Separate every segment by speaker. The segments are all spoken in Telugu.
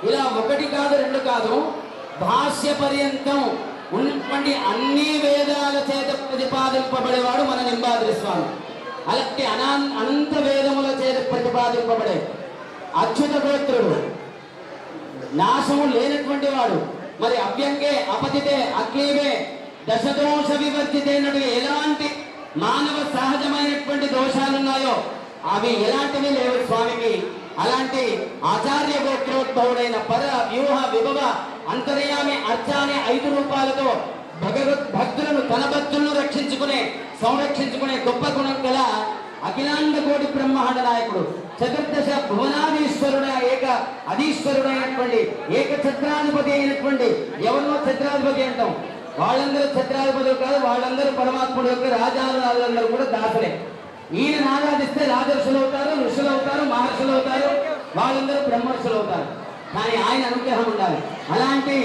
Speaker 1: ఇలా ఒకటి కాదు రెండు కాదు, భాష్య పర్యంతం ఉన్నటువంటి అన్ని వేదాల చేత ప్రతిపాదింపబడేవాడు మన నింబాద్రి స్వామి. అలాంటి అనంత వేదముల చేత ప్రతిపాదింపబడే అచ్యుత గోత్రుడు, నాశము లేనటువంటి వాడు. మరి అవ్యంగే అపతితే అక్లీవే దశదోష వివర్జితేనడు ఎలాంటి మానవ సహజమైనటువంటి దోషాలున్నాయో అవి ఎలాంటివి లేవు స్వామికి. అలాంటి ఆచార్య గోత్రోద్భవుడైన పర వ్యూహ విభవ అంతర్యామి అర్చానే 5 రూపాయలతో భక్తులను తన భక్తులను సంరక్షించుకునే గొప్ప గుణం గల అఖిలాండ కోటి బ్రహ్మాండ నాయకుడు, చతుర్దశ భువనాధీశ్వరుడు, అధీశ్వరుడైనటువంటి ఏకఛత్రాధిపతి అయినటువంటి, ఎవరినో ఛత్రాధిపతి అంటాం, వాళ్ళందరూ ఛత్రాధిపతులు కాదు, వాళ్ళందరూ పరమాత్ముడు యొక్క రాజాలందరూ కూడా దాసులే. ఈయన ఆరాధిస్తే రాజర్షులు అవుతారు, ఋషులు అవుతారు, మహర్షులు అవుతారు, వాళ్ళందరూ బ్రహ్మర్షులు అవుతారు. కానీ ఆయన అనుగ్రహం ఉండాలి. అలాంటి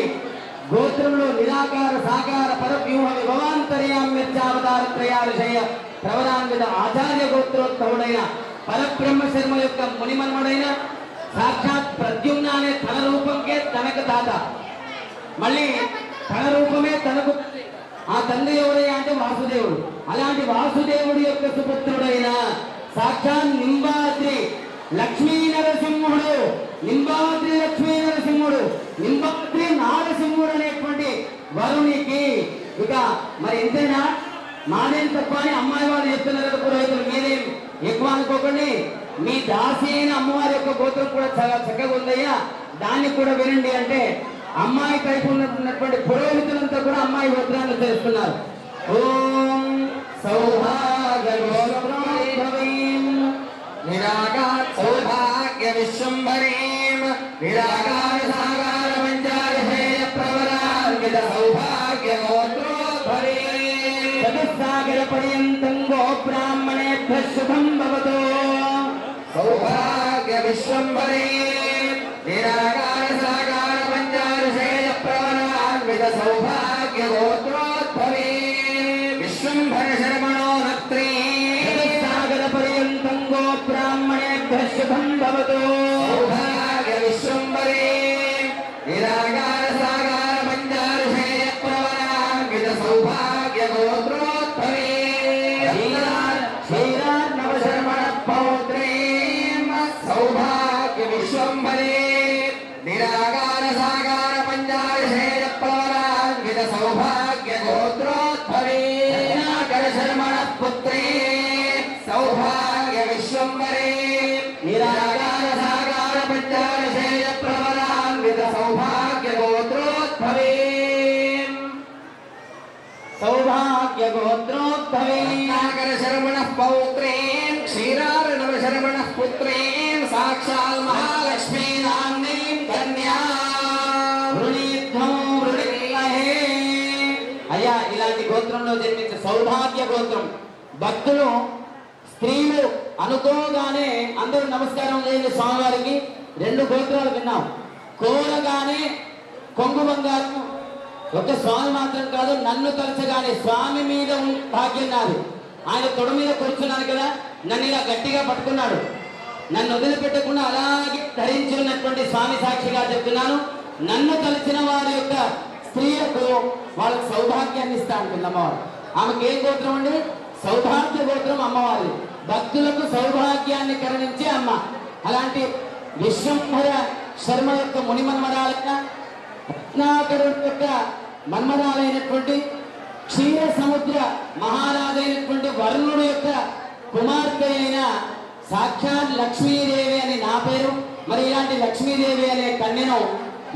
Speaker 1: గోత్రంలో నిరాకార సాకార పరవ్యూహ విభవాంతర్యామ్యవతార త్రయావిషయ ప్రవరాన్విత ఆచార్య గోత్రోద్భవుడైన పరబ్రహ్మ శర్మ యొక్క మునిమన్మడైన సాక్షాత్ ప్రద్యుమ్న అనే తన రూపంకే తనకు తాత, మళ్ళీ తన రూపమే తనకు. ఆ తండ్రి ఎవరయ్యా అంటే వాసుదేవుడు. అలాంటి వాసుదేవుడి యొక్క సుపుత్రుడైన సాక్షాత్ నింబాద్రి లక్ష్మీ నరసింహుడు, నింబాద్రి లక్ష్మీ నరసింహుడు, నింబాద్రి నారసింహుడు అనేటువంటి వరునికి ఇక మరి ఎంతైనా మాదేం తప్ప అని అమ్మాయి వాళ్ళు చెప్తున్నారు కదా పురోహితులు, మీరేం ఎక్కువ అనుకోకండి. మీ దాసి అయిన అమ్మవారి యొక్క గోత్రం కూడా చాలా చక్కగా ఉందయ్యా, దాన్ని కూడా వినండి అంటే అమ్మాయి వైపు ఉన్నటువంటి పురోహితులంతా కూడా అమ్మాయి గోత్రాన్ని తెలుస్తున్నారు. ఓం సౌభాగ్యవీం నిరాకార సౌభాగ్య విశ్వంభరీం నిరాకార సాకార పంచారహేయ ప్రవరాన్విత సౌభాగ్య గోత్రోద్భరీం చతుస్సాగర పర్యంతం గో బ్రాహ్మణేభ్యః శుభం భవతు. సౌభాగ్య విశ్వంభరీం నిరాకార సాకార పంచారహేయ ప్రవరాన్విత సౌభాగ్య గోత్రోద్భరీం విశ్వంభర శర్మణో నత్రీ చతుస్సాగర పర్యంతం గో బ్రాహ్మణేభ్యః శుభం భవతు. సౌభాగ్య విశ్వంభరీం నిరాకార సాకార పంచారహేయ ప్రవరాన్విత సౌభాగ్య గోత్రోద్భరీం శ్రీరార్ణవ శర్మణ పౌత్రీం సౌభాగ్య విశ్వంభరీం నిరాకార సాకార పంచారహేయ ప్రవరాన్విత సౌభాగ్య గోత్రోద్భరీం శర్మణ పుత్రీ సౌభాగ్య విశ్వంభరీం నిరాకార సాకార పంచారహేయ ప్రవరాన్విత సౌభాగ్య గోత్రోద్భరీం సౌభాగ్య గోత్రోద్భరీం శర్మణ పౌత్రీం క్షీరార్ణవ శర్మణ పుత్రీం సాక్షాల్ మహాలక్ష్మీ నామ్నీం కన్యా అయ్యా. ఇలాంటి గోత్రంలో జన్మించే సౌభాగ్య గోత్రం. భక్తులు స్త్రీలు అనుకోగానే అందరూ నమస్కారం చేయండి స్వామివారికి. 2 గోత్రాలు విన్నాం. కోరగానే కొంగు బంగారం ఒక స్వామి మాత్రం కాదు, నన్ను తలచగానే స్వామి మీద భాగ్యం నాది. ఆయన తొడ మీద కూర్చున్నాను కదా, నన్ను ఇలా గట్టిగా పట్టుకున్నాడు, నన్ను వదిలిపెట్టకుండా అలాగే ధరించి ఉన్నటువంటి స్వామి సాక్షిగా చెప్తున్నాను, నన్ను తలచిన వారి యొక్క స్త్రీలకు వాళ్ళకి సౌభాగ్యాన్ని ఇస్తా అంటుంది అమ్మవారు. ఆమెకి ఏ గోత్రం అండి? సౌభాగ్య గోత్రం అమ్మవారి. భక్తులకు సౌభాగ్యాన్ని కరుణించే అమ్మ. అలాంటి విశ్వంభర శర్మ యొక్క ముని మన్మరాలైన రత్నాకరుడు యొక్క మన్మరాలైనటువంటి క్షీర సముద్ర మహారాజైనటువంటి వరుణుడు యొక్క కుమార్తె అయిన సాక్షాత్ లక్ష్మీదేవి అని నా పేరు. మరి ఇలాంటి లక్ష్మీదేవి అనే కన్యను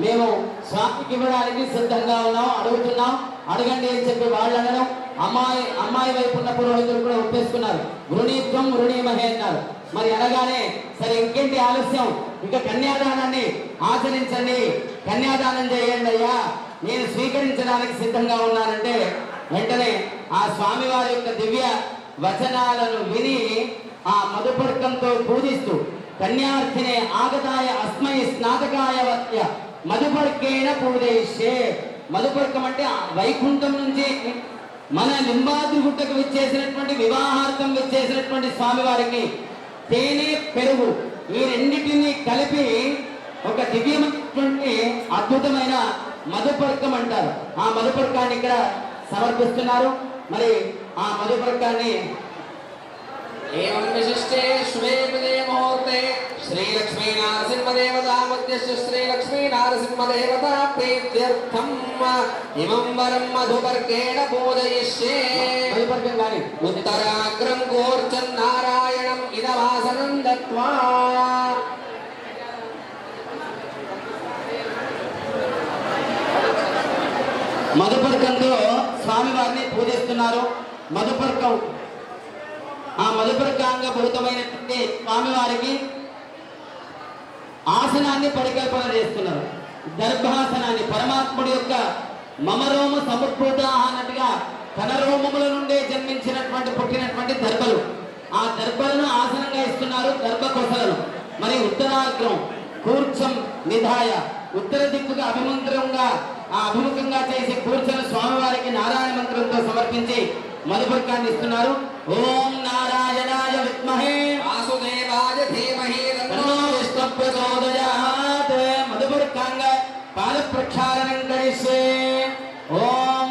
Speaker 1: మేము స్వామికి ఇవ్వడానికి సిద్ధంగా ఉన్నాం, అడుగుతున్నాం, అడగండి అని చెప్పి వాళ్ళు అనడం. అమ్మాయి వైపు ఉన్న పురోహితులు కూడా ఒప్పేసుకున్నారు. వృణీత్వం వృణీమహే అన్నారు. మరి అనగానే సరే ఇంకేంటి ఆలస్యం, ఇంకా కన్యాదానాన్ని ఆచరించండి, కన్యాదానం చేయండి అయ్యా, నేను స్వీకరించడానికి సిద్ధంగా ఉన్నానంటే వెంటనే ఆ స్వామివారి యొక్క దివ్య వచనాలను విని ఆ మధుపర్కంతో పూజిస్తూ కన్యార్థినే ఆగతాయ అస్మై స్నాతకాయ వత్య మధుపర్కేణ పూజయిష్యే. మధుపర్కం అంటే వైకుంఠం నుంచి మన లింబాద్రి గుట్టకు విచ్చేసినటువంటి వివాహార్థం విచ్చేసినటువంటి స్వామివారికి తేనె పెరుగు ఈ రెండింటిని కలిపి ఒక దివ్యమైనటువంటి అద్భుతమైన మధుపర్కం అంటారు. ఆ మధుపర్కాన్ని ఇక్కడ సమర్పిస్తున్నారు. మరి ఆ మధుపర్కాన్ని
Speaker 2: एवं विशिष्टे शुभे मुहूर्ते श्रीलक्ष्मी नारसिंहदेवता मध्यस्य श्रीलक्ष्मी नारसिंहदेवता प्रीत्यर्थम् इमं वरं मधुपर्केण पूजयिष्ये उत्तराग्रं कूर्चन् नारायणम् इदवासनं दत्त्वा
Speaker 1: మధుపర్కంతో స్వామివారిని పూజిస్తున్నారు. మధుపర్కం ఆ మధుపర్కాంగభూతమైనటువంటి స్వామివారికి ఆసనాన్ని పరికల్పన చేస్తున్నారు. దర్భాసనాన్ని పరమాత్ముడి యొక్క మమరోమ సముద్భూత అన్నట్టుగా తన రోమముల నుండే జన్మించినటువంటి పుట్టినటువంటి దర్భలు, ఆ దర్భలను ఆసనంగా ఇస్తున్నారు. దర్భ కొసలను మరి ఉత్తరాగ్రం కూర్చం నిధాయ ఉత్తర దిక్కుగా అభిముఖంగా చేసి కూర్చొని స్వామివారికి నారాయణ మంత్రంతో సమర్పించి మధుపర్కాన్ని ఇస్తున్నారు. ఓం నారాయణాయ విద్మహే
Speaker 2: వాసుదేవాయ ధీమహి
Speaker 1: తన్నో విష్ణు ప్రచోదయాత్. మధుపర్కాంగ పాద ప్రక్షాళనం కరిష్యే. ఓం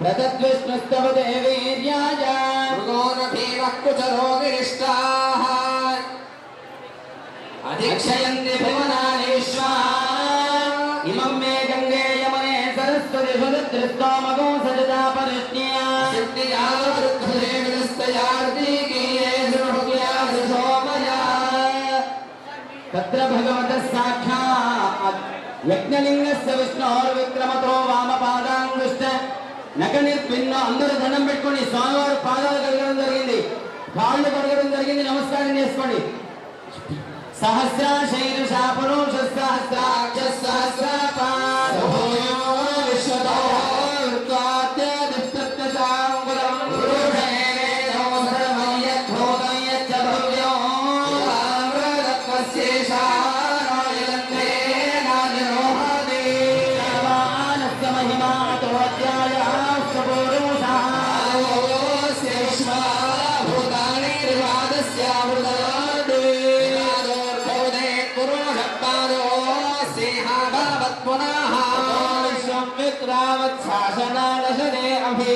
Speaker 1: ప్రతద్విష్ణుస్తవ దేవీర్యాయ
Speaker 2: మృగోనభీమః కుచరోగిరిష్టాః
Speaker 1: అధిక్షయంతి భువనానీశ్వా ఇమం మే గంగే యమునే సరస్వతి సుదృష్టోమగో సజదా పరిష్ణ్యా తత్ర భగవతః సాక్షాత్ యజ్ఞలింగస్య విష్ణోర్విక్రమతో వామపాదాంగుష్ట నఖ నిర్భిన్నో. అందరూ దండం పెట్టుకోండి. స్వామివారి పాదాలు కడగడం జరిగింది, కాళ్ళు కడగడం జరిగింది. నమస్కారం చేసుకోండి. సహస్రాశైరుషా పురుష సహస్రాక్ష సహస్రపాదో విశ్వతో త్వాత్యదిష్టత్యశాంగులం పురుషేణో సర్వం యద్భూతం యచ్చ భవ్యం వ్రతత్వస్యేషారాయలంతే నానిరోహదే సమానస్య మహిమాతో అధ్యాయాశ్చ పురుషా
Speaker 2: భూతాని నిర్వాదస్యామృతా
Speaker 1: విక్రావత్సాసనాదశనే అభి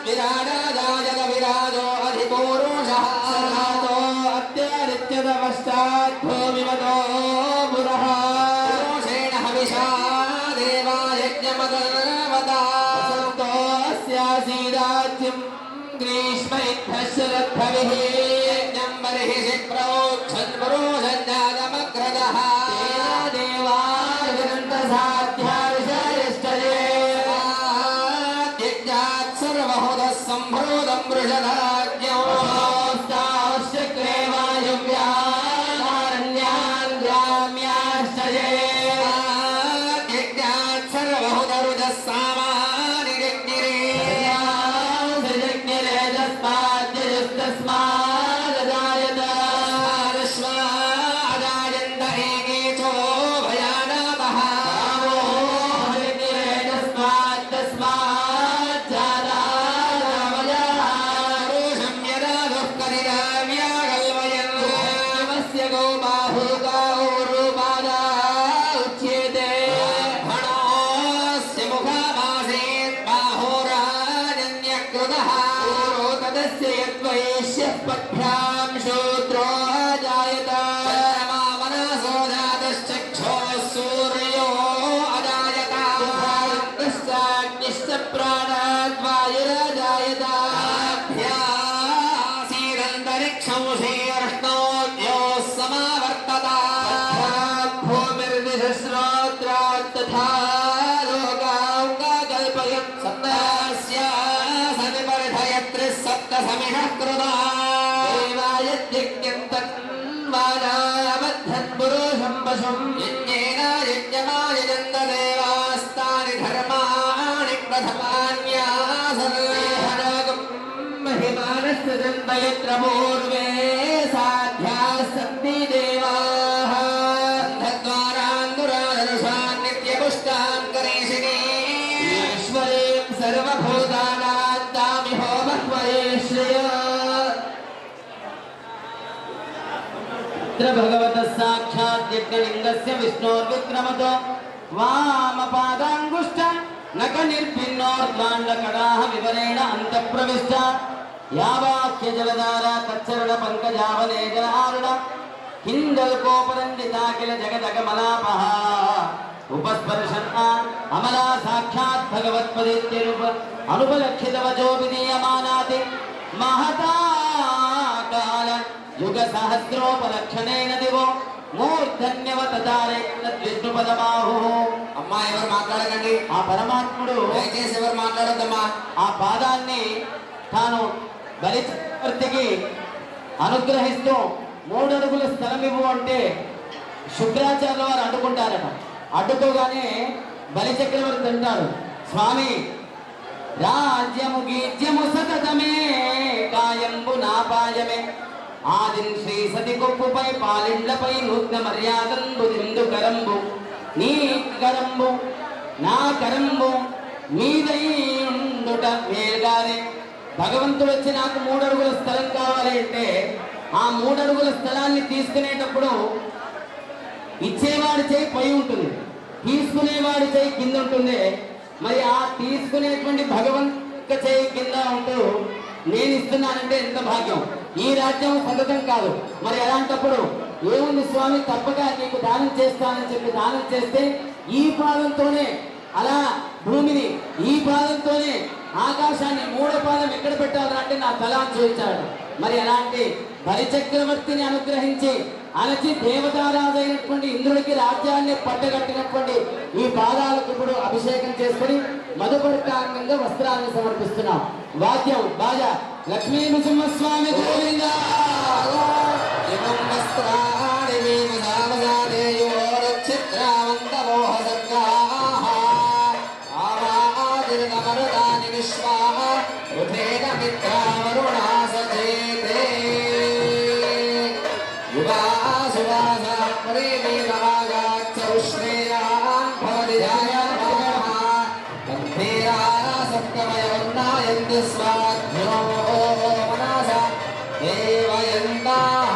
Speaker 2: విరాజాజగ విరాజో అధిపూరుషః
Speaker 1: సనాతో అత్యరిత్యదవష్టాద్భో విమదో పురః
Speaker 2: పురుషేణ హవిషా దేవా యజ్ఞమగర్వతా
Speaker 1: సంతో అస్యాసీదాజ్యం గ్రీష్మ ఇత్థశరద్భవిః
Speaker 2: యజ్ఞం బర్హిషి ప్రోక్షన్ పురుషజ్ఞానమగ్రదః
Speaker 1: దేవా
Speaker 2: సంభూతం వృషదాజ్ఞో
Speaker 1: వాయువ్యారణ్యాన్ గ్రామ్యాశ్చయే
Speaker 2: యజ్ఞాత్ సర్వహుతరుజః సామాని యజ్ఞిరే
Speaker 1: తస్మాదజాయత
Speaker 2: అజాయంత ఏకేచో భయానామః
Speaker 1: పఠ్యాం శూద్రో అజాయత
Speaker 2: మనసో జాతశ్చక్షో సూర్యో అజాయత
Speaker 1: నిశ్చ ప్రాణాద్వాయురజాయత
Speaker 2: అభ్యాసీరంతరిక్షం శీర్ష్ణోద్యో సమావర్తత
Speaker 1: భూమిర్నిశ్రోత్రాత్ తథా లోకాంగకల్పయత్
Speaker 2: సప్తస్య సతిపరిధయత్రిః సప్తసమిషః కృతా
Speaker 1: దేవాయజ్ఞం తన్మానాయబద్ధన్ పురుషం పశుం
Speaker 2: యజ్ఞేన యజ్ఞమాయజంత దేవాస్తాని ధర్మాణి ప్రథమాన్యాసనం
Speaker 1: మహిమానస్య జంతయత్ర పూర్వే సాధ్యాः సంతి దేవాः
Speaker 2: ధద్వారాందురాధనుషాన్ నిత్యపుష్టాన్ కరీషిణీ
Speaker 1: ఈశ్వరీం సర్వభూతానాం తామిహో బహ్వయేశ్వయ. భగవతః సాక్షాత్ భగ్నలింగస్య విష్ణోర్విక్రమతో వామపాదాంగుష్ట నక నిర్భిన్నోర్ద్వాండకడాహ వివరేణ అంతఃప్రవిష్ట యావాఖ్య జలధార తచ్చరణ పంకజావనేజనారుణ హిందల్కోపరంజితా కిల జగదగమలాపహ ఉపస్పర్శన్ అమలా సాక్షాత్ భగవత్పదిత్యనుప అనుపలక్షితవచో విధీయమానాతి మహతా కాల యుగ సహస్రోపలక్షణేన దివో మూర్ధన్యవతారే విష్ణుపదమాహు.
Speaker 2: అమ్మా ఎవరు మాట్లాడకండి,
Speaker 1: ఆ పరమాత్ముడు
Speaker 2: దయచేసి ఎవరు మాట్లాడొద్దమ్మా.
Speaker 1: ఆ పాదాన్ని తాను బలి చక్రవర్తికి అనుగ్రహిస్తూ 3 అడుగుల స్థలం ఇవ్వు అంటే శుక్రాచార్యుల వారు అడ్డుకుంటారట. అడ్డుకోగానే బలి చక్రవర్తి అంటాడు, స్వామి రాజ్యము గీజ్యము సతతమే కాయంబు నాపాయమే ఆదిన్ శ్రీ సతి కొప్పుపై పాలిండ్లపై నూత్న మర్యాదంబు దిందు కరంబు నీ కరంబు నా కరంబు మీదై ఉండుట మేల్గానే. భగవంతుడు వచ్చి నాకు 3 అడుగుల స్థలం కావాలి అంటే ఆ 3 అడుగుల స్థలాన్ని తీసుకునేటప్పుడు ఇచ్చేవాడి చేయి పై ఉంటుంది, తీసుకునేవాడి చేయి కింద ఉంటుంది. మరి ఆ తీసుకునేటువంటి భగవంతు చేయి కింద ఉంటూ నేను ఇస్తున్నానంటే ఎంత భాగ్యం. ఈ రాజ్యం సగతం కాదు. మరి అలాంటప్పుడు ఏముంది స్వామి, తప్పక నీకు దానం చేస్తానని చెప్పి దానం చేస్తే ఈ పాదంతోనే అలా భూమిని, ఈ పాదంతోనే ఆకాశాన్ని, 3వ పాదం ఎక్కడ పెట్టాలి అంటే నా తల అని చూపించాడు. మరి అలాంటి బలిచక్రవర్తిని అనుగ్రహించి అలచి దేవతారాజైనటువంటి ఇంద్రుడికి రాజ్యాన్ని పట్టగట్టినటువంటి ఈ పాదాలకు ఇప్పుడు అభిషేకం చేసుకుని మధుపర్కాంగంగా వస్త్రాన్ని సమర్పిస్తున్నాం. వాద్యం బాజా లక్ష్మీ నృసింహస్వామి గోవింద.
Speaker 2: ఇమం వస్త్రాణి వీమదామజాదేయోరక్షిత్రావంతమోహసర్గాః ఆవాదిర్నమరుదాని విశ్వాః రుధేన మిత్రావరుణా సచేతే యువాసువాసా ప్రేమీవాగాచ్చ ఉష్ణేయాన్ భవదిజాయ నమః కంఠేరా సప్తమయన్నాయంతి స్వాధ్యో మనసా దేవయంతాః.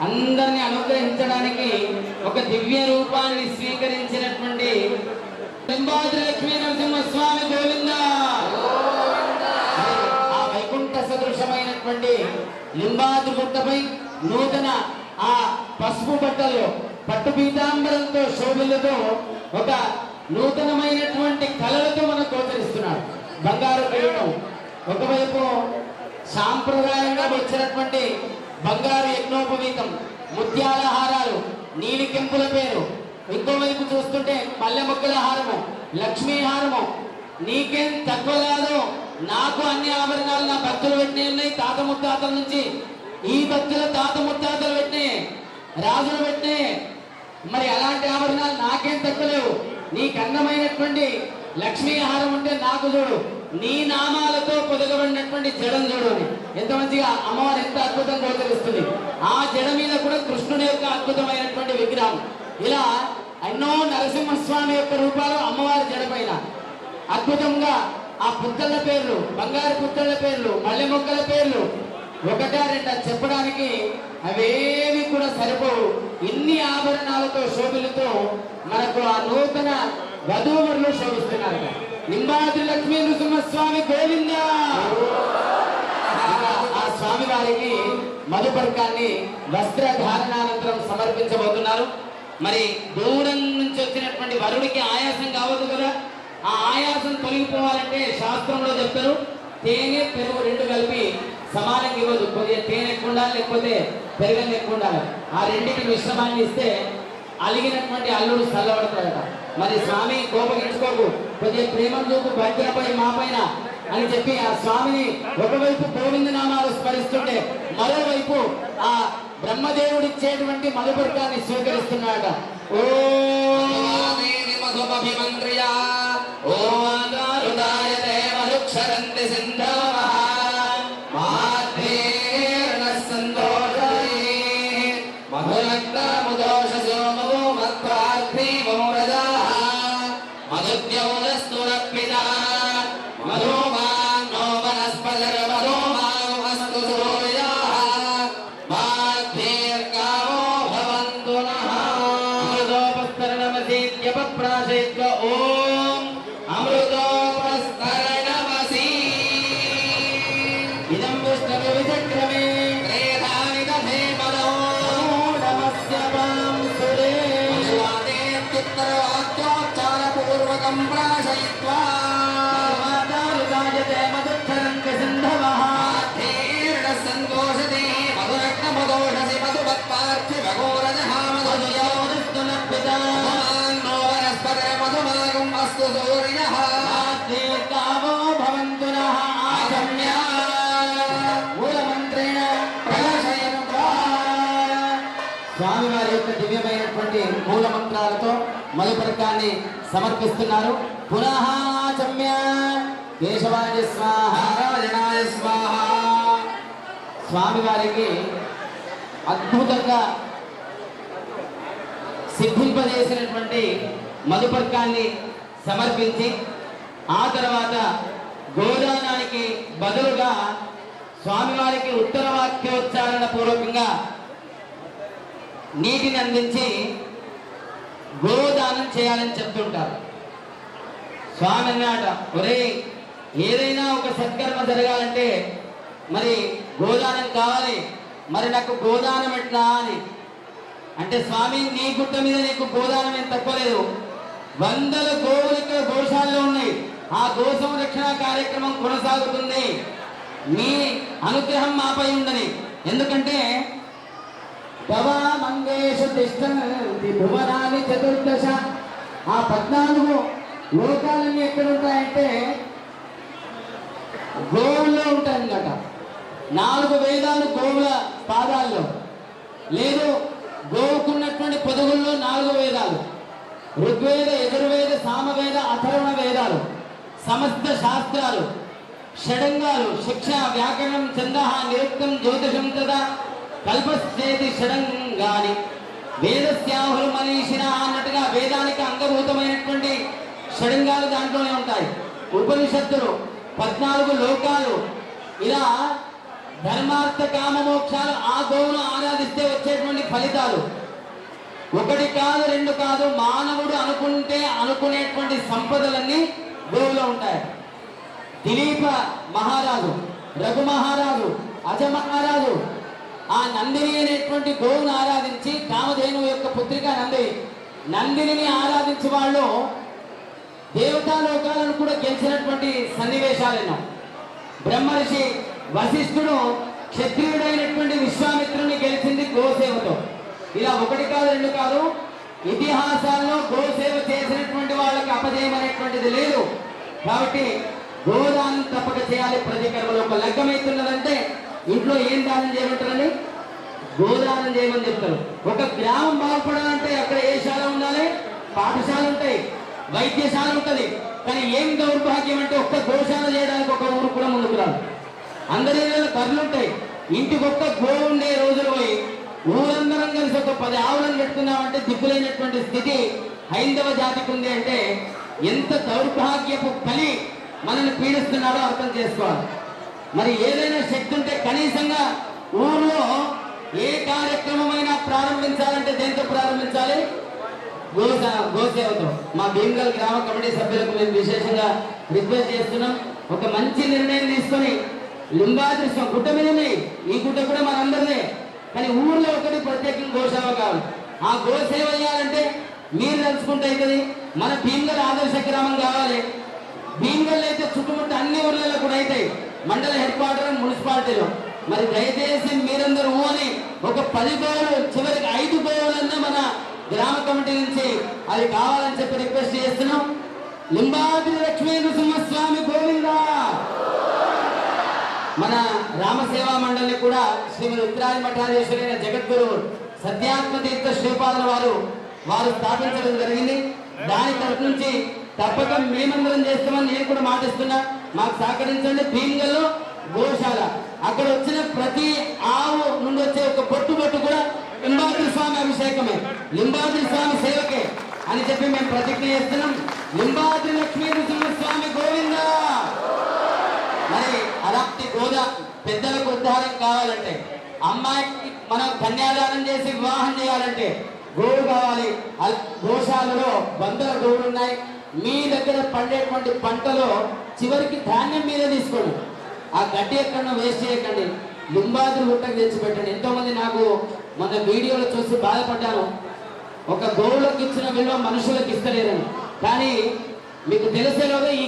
Speaker 1: అందరిని అనుగ్రహించడానికి ఒక దివ్య రూపాన్ని స్వీకరించినటువంటి లింబాద్రి లక్ష్మీ నరసింహస్వామి గోవింద. ఆ వైకుంఠ సదృశమైనటువంటి లింబాద్రి గుట్టపై నూతన ఆ పసుపు బట్టలు పట్టు పీతాంబరంతో శోభిలతో ఒక నూతనమైనటువంటి కళలతో మనకు గోచరిస్తున్నాడు. బంగారు కిరీటం ఒకవైపు సాంప్రదాయంగా వచ్చినటువంటి బంగారు యజ్ఞోపవీతం, ముత్యాల హారాలు, నీలి కెంపుల పేరు, ఇంకోవైపు చూస్తుంటే పల్లె మొక్కల హారము, లక్ష్మీ హారము. నీకేం తక్కువ కాదు, నాకు అన్ని ఆభరణాలు నా భక్తులు పెట్టినవి ఉన్నాయి. తాత ముత్తాతల నుంచి ఈ భక్తుల తాత ముత్తాతలు పెట్టినాయి, రాజులు పెట్టినాయి. మరి అలాంటి ఆభరణాలు నాకేం తక్కువ లేవు. నీకు అందమైనటువంటి లక్ష్మీ హారం ఉంటే నాకు చూడు, నీ నామాలతో పొదగబడినటువంటి జడం చూడు అని. ఎంత మంచిగా అమ్మవారు ఎంత అద్భుతంగా గోచరిస్తుంది. ఆ జడ మీద కూడా కృష్ణుని యొక్క అద్భుతమైనటువంటి విగ్రహం. ఇలా ఎన్నో నరసింహస్వామి యొక్క రూపాలు అమ్మవారి జడ పైన అద్భుతంగా. ఆ పుత్తళ్ళ పేర్లు, బంగారు పుత్తళ్ళ పేర్లు, మల్లె మొక్కల పేర్లు ఒకటా రెండా చెప్పడానికి అవేవి కూడా సరిపోవు. ఇన్ని ఆభరణాలతో శోభిలతో మనకు ఆ నూతన వధూవరులు శోభిస్తున్నారు. లింబాద్రి లక్ష్మీ నృసింహస్వామి గోవింద. ఆ స్వామి వారికి మధుపర్కాన్ని వస్త్రధారణానంతరం సమర్పించబోతున్నారు. మరి దూరం నుంచి వచ్చినటువంటి వరుడికి ఆయాసం కావద్దు కదా. ఆ ఆయాసం తొలగిపోవాలంటే శాస్త్రంలో చెప్తారు, తేనె పెరుగు రెండు కలిపి సమానంగా ఇవ్వదు. కొద్దిగా తేనె ఎక్కువ ఉండాలి, లేకపోతే పెరుగని ఎక్కువ ఉండాలి. ఆ రెండింటి మిశ్రమాన్ని ఇస్తే అలిగినటువంటి అల్లుడు చల్లబడతాడట. మరి స్వామి కోపగించుకోకు, కొద్దిగా ప్రేమను చూపు భద్రపై మా పైన అని చెప్పి ఆ స్వామిని ఒకవైపు గోవింద నామాలు స్మరిస్తుంటే మరోవైపు ఆ బ్రహ్మదేవుడు ఇచ్చేటువంటి మధుపర్కాన్ని స్వీకరిస్తున్నాడట. ఓ మధుమభిమంత్రియా ఓ దారుదాయతే మధుక్షరంతి సింధవః మాధ్వేర్ణ సందోషై మధురక్తముదోషసో మధు మత్వార్థీ మౌరజాః మధుద్యౌరస్తురప్పితా మధుమాన్నో వనస్పతిర్ మధుమావస్తు సూర్యాః మాధ్వేర్గావో భవంతు నః అమృతోపస్తరణమసీత్యపప్రాశయిత్వ ఓం అమృతోపస్తరణమసీ ఇదం విష్ణవే విచక్రమే త్రేధాని దధే పదో నమస్య వాంసురే వాక్యోచ్చారపూర్వకం ప్రాశయిత్వా మాదారుదాయతే మధుక్షరంతి సింధవః తీర్ణ సంతోషతే మధురక్తమదోషసి మధువత్పార్థివఘోరజః మధుయోరస్తునప్పితా మాన్నో వనస్పతే మధుమాగం అస్తు సూర్యః దీర్ఘావో భవంతు నః ఆగమ్య మూలమంత్రేణ ప్రకాశయత్వా. స్వామివారి యొక్క దివ్యమైనటువంటి మూల మంత్రాలతో మధుపర్కాన్ని సమర్పిస్తున్నారు. పునః ఆచమ్య కేశవాయ స్వాహ నారాయణాయ స్వాహ. స్వామివారికి అద్భుతంగా సిద్ధింపజేసినటువంటి మధుపర్కాన్ని సమర్పించి ఆ తర్వాత గోదానానికి బదులుగా స్వామివారికి ఉత్తర వాక్యోచ్చారణ పూర్వకంగా నీటిని అందించి గోదానం చేయాలని చెప్తుంటారు. స్వామి అన్నాట, ఒరే ఏదైనా ఒక సత్కర్మ జరగాలంటే మరి గోదానం కావాలి, మరి నాకు గోదానం ఎట్లా అని అంటే, స్వామి నీ గుట్ట మీద నీకు గోదానం ఏం తక్కువలేదు. 100 గోవులు ఇక్కడ గోశాలలో ఉన్నాయి. ఆ గో సంరక్షణ కార్యక్రమం కొనసాగుతుంది. మీ అనుగ్రహం మాపై ఉండని. ఎందుకంటే భవా మంగేషు తిష్టంతి భువనాని చతుర్దశ. ఆ 14 లోకాలన్నీ ఎక్కడ ఉంటాయంటే గోవుల్లో ఉంటాయన్నమాట. 4 వేదాలు గోవుల పాదాల్లో, లేదు గోవుకున్నటువంటి పొదుగుల్లో 4 వేదాలు, ఋగ్వేద, యజుర్వేద, సామవేద, అథర్వణ వేదాలు, సమస్త శాస్త్రాలు, షడంగాలు, శిక్ష, వ్యాకరణం, ఛంద, నిరుక్తం, జ్యోతిషం తదా కల్పశ్చేతి షడంగాని వేదస్యాహులు మనీషిన అన్నట్టుగా వేదానికి అంగభూతమైనటువంటి షడంగాలు దాంట్లోనే ఉంటాయి. ఉపనిషత్తులు, 14 లోకాలు, ఇలా ధర్మార్థ కామ మోక్షాలు ఆ గోవును ఆరాధిస్తే వచ్చేటువంటి ఫలితాలు. ఒకటి కాదు, రెండు కాదు, మానవుడు అనుకుంటే అనుకునేటువంటి సంపదలన్నీ గోవులో ఉంటాయి. దిలీప మహారాజు, రఘు మహారాజు, అజ మహారాజు ఆ నందిని అనేటువంటి గోవును ఆరాధించి, కామధేను యొక్క పుత్రిక నందిని ఆరాధించి వాళ్ళు దేవతాలోకాలను కూడా గెలిచినటువంటి సన్నివేశాలను. బ్రహ్మర్షి వశిష్ఠుడు క్షత్రియుడైనటువంటి విశ్వామిత్రుని గెలిచింది గోసేవతో. ఇలా ఒకటి కాదు, రెండు కాదు, ఇతిహాసాల్లో గోసేవ చేసినటువంటి వాళ్ళకి అపజయం అనేటువంటిది లేదు. కాబట్టి గోదానం తప్పక చేయాలి. ప్రతి కర్మలో ఒక లగ్గమైతున్నదంటే ఇంట్లో ఏం దానం చేయమంటారని? గోదానం చేయమని చెప్తారు. ఒక గ్రామం బాగుపడాలంటే అక్కడ ఏ శాల ఉండాలి? పాఠశాల ఉంటాయి, వైద్యశాల ఉంటుంది. కానీ ఏం దౌర్భాగ్యం అంటే ఒక్క గోశాల చేయడానికి ఒక ఊరు కూడా ముందుకు రాదు. అందరి బర్రెలు ఉంటాయి, ఇంటికి ఒక్క గో ఉండే రోజులు పోయి ఊరందరం కలిసి ఒక 10 ఆవులను పెట్టుకున్నామంటే దిక్కులేనటువంటి స్థితి హైందవ జాతికి ఉంది. అంటే ఎంత దౌర్భాగ్యపు కలి మనల్ని పీడిస్తున్నాడో అర్థం చేసుకోవాలి. మరి ఏదైనా శక్తి ఉంటే కనీసంగా ఊర్లో ఏ కార్యక్రమమైనా ప్రారంభించాలంటే దేంతో ప్రారంభించాలి? గోసేవతో. మా భీమగల్ గ్రామ కమిటీ సభ్యులకు మేము విశేషంగా రిక్వెస్ట్ చేస్తున్నాం, ఒక మంచి నిర్ణయం తీసుకొని లింబాద్రి గుట్ట మీద ఈ గుట్ట కూడా మనందరిదే, కానీ ఊర్లో ఒకటి ప్రత్యేకంగా గోసేవ కావాలి. ఆ గోసేవ చేయాలంటే మీరు తెలుసుకుంటే అవుతుంది. మన భీమగల్ ఆదర్శ గ్రామం కావాలి. భీమగల్ అయితే చుట్టుముట్టు అన్ని ఊర్లలో కూడా అవుతాయి, మండల హెడ్ క్వార్టర్, మున్సిపాలిటీలో. మరి దయచేసి మీరందరూ అని ఒక 10 గోవులు, చివరికి 5 గోవులన్నా మన గ్రామ కమిటీ నుంచి అది కావాలని చెప్పి రిక్వెస్ట్ చేస్తున్నాం. లింబాద్రి లక్ష్మీ నృసింహస్వామి గోవిందా. మన రామసేవా మండలిని కూడా శ్రీమతి ఉత్తరాది మఠాధీశ్వరైన జగద్గురు సత్యాత్మతీర్థ శ్రీపాదుల వారు స్థాపించడం జరిగింది. దాని తరఫు నుంచి తప్పక మేమందరం చేస్తామని నేను కూడా మాటిస్తున్నా. మాకు సహకరించండి. భీమగల్లో గోశాల, అక్కడ వచ్చిన ప్రతి ఆవు నుండి వచ్చే ఒక బొట్టు కూడా లింబాద్రి స్వామి అభిషేకమే, లింబాద్రి స్వామి సేవకే అని చెప్పి మేము ప్రతిజ్ఞ చేస్తున్నాం. లింబాద్రి లక్ష్మీ నృసింహస్వామి గోవిందా. మరి అలాంటి పెద్దలకు ఉద్ధారం కావాలంటే, అమ్మాయికి మనం కన్యాదానం చేసి వివాహం చేయాలంటే గోవు కావాలి. గోశాలలో 100 గోవులు ఉన్నాయి. మీ దగ్గర పండేటువంటి పంటలో చివరికి ధాన్యం మీరే తీసుకోండి. ఆ గడ్డి ఎక్కడ వేస్ట్ చేయకండి. లింబాద్రి గుట్టకు తెచ్చిపెట్టండి. ఎంతోమంది నాకు మన వీడియోలో చూసి బాధపడ్డాను, ఒక గోవులకు ఇచ్చిన విలువ మనుషులకు ఇస్తలేరని. కానీ మీకు తెలిసేలోగా ఈ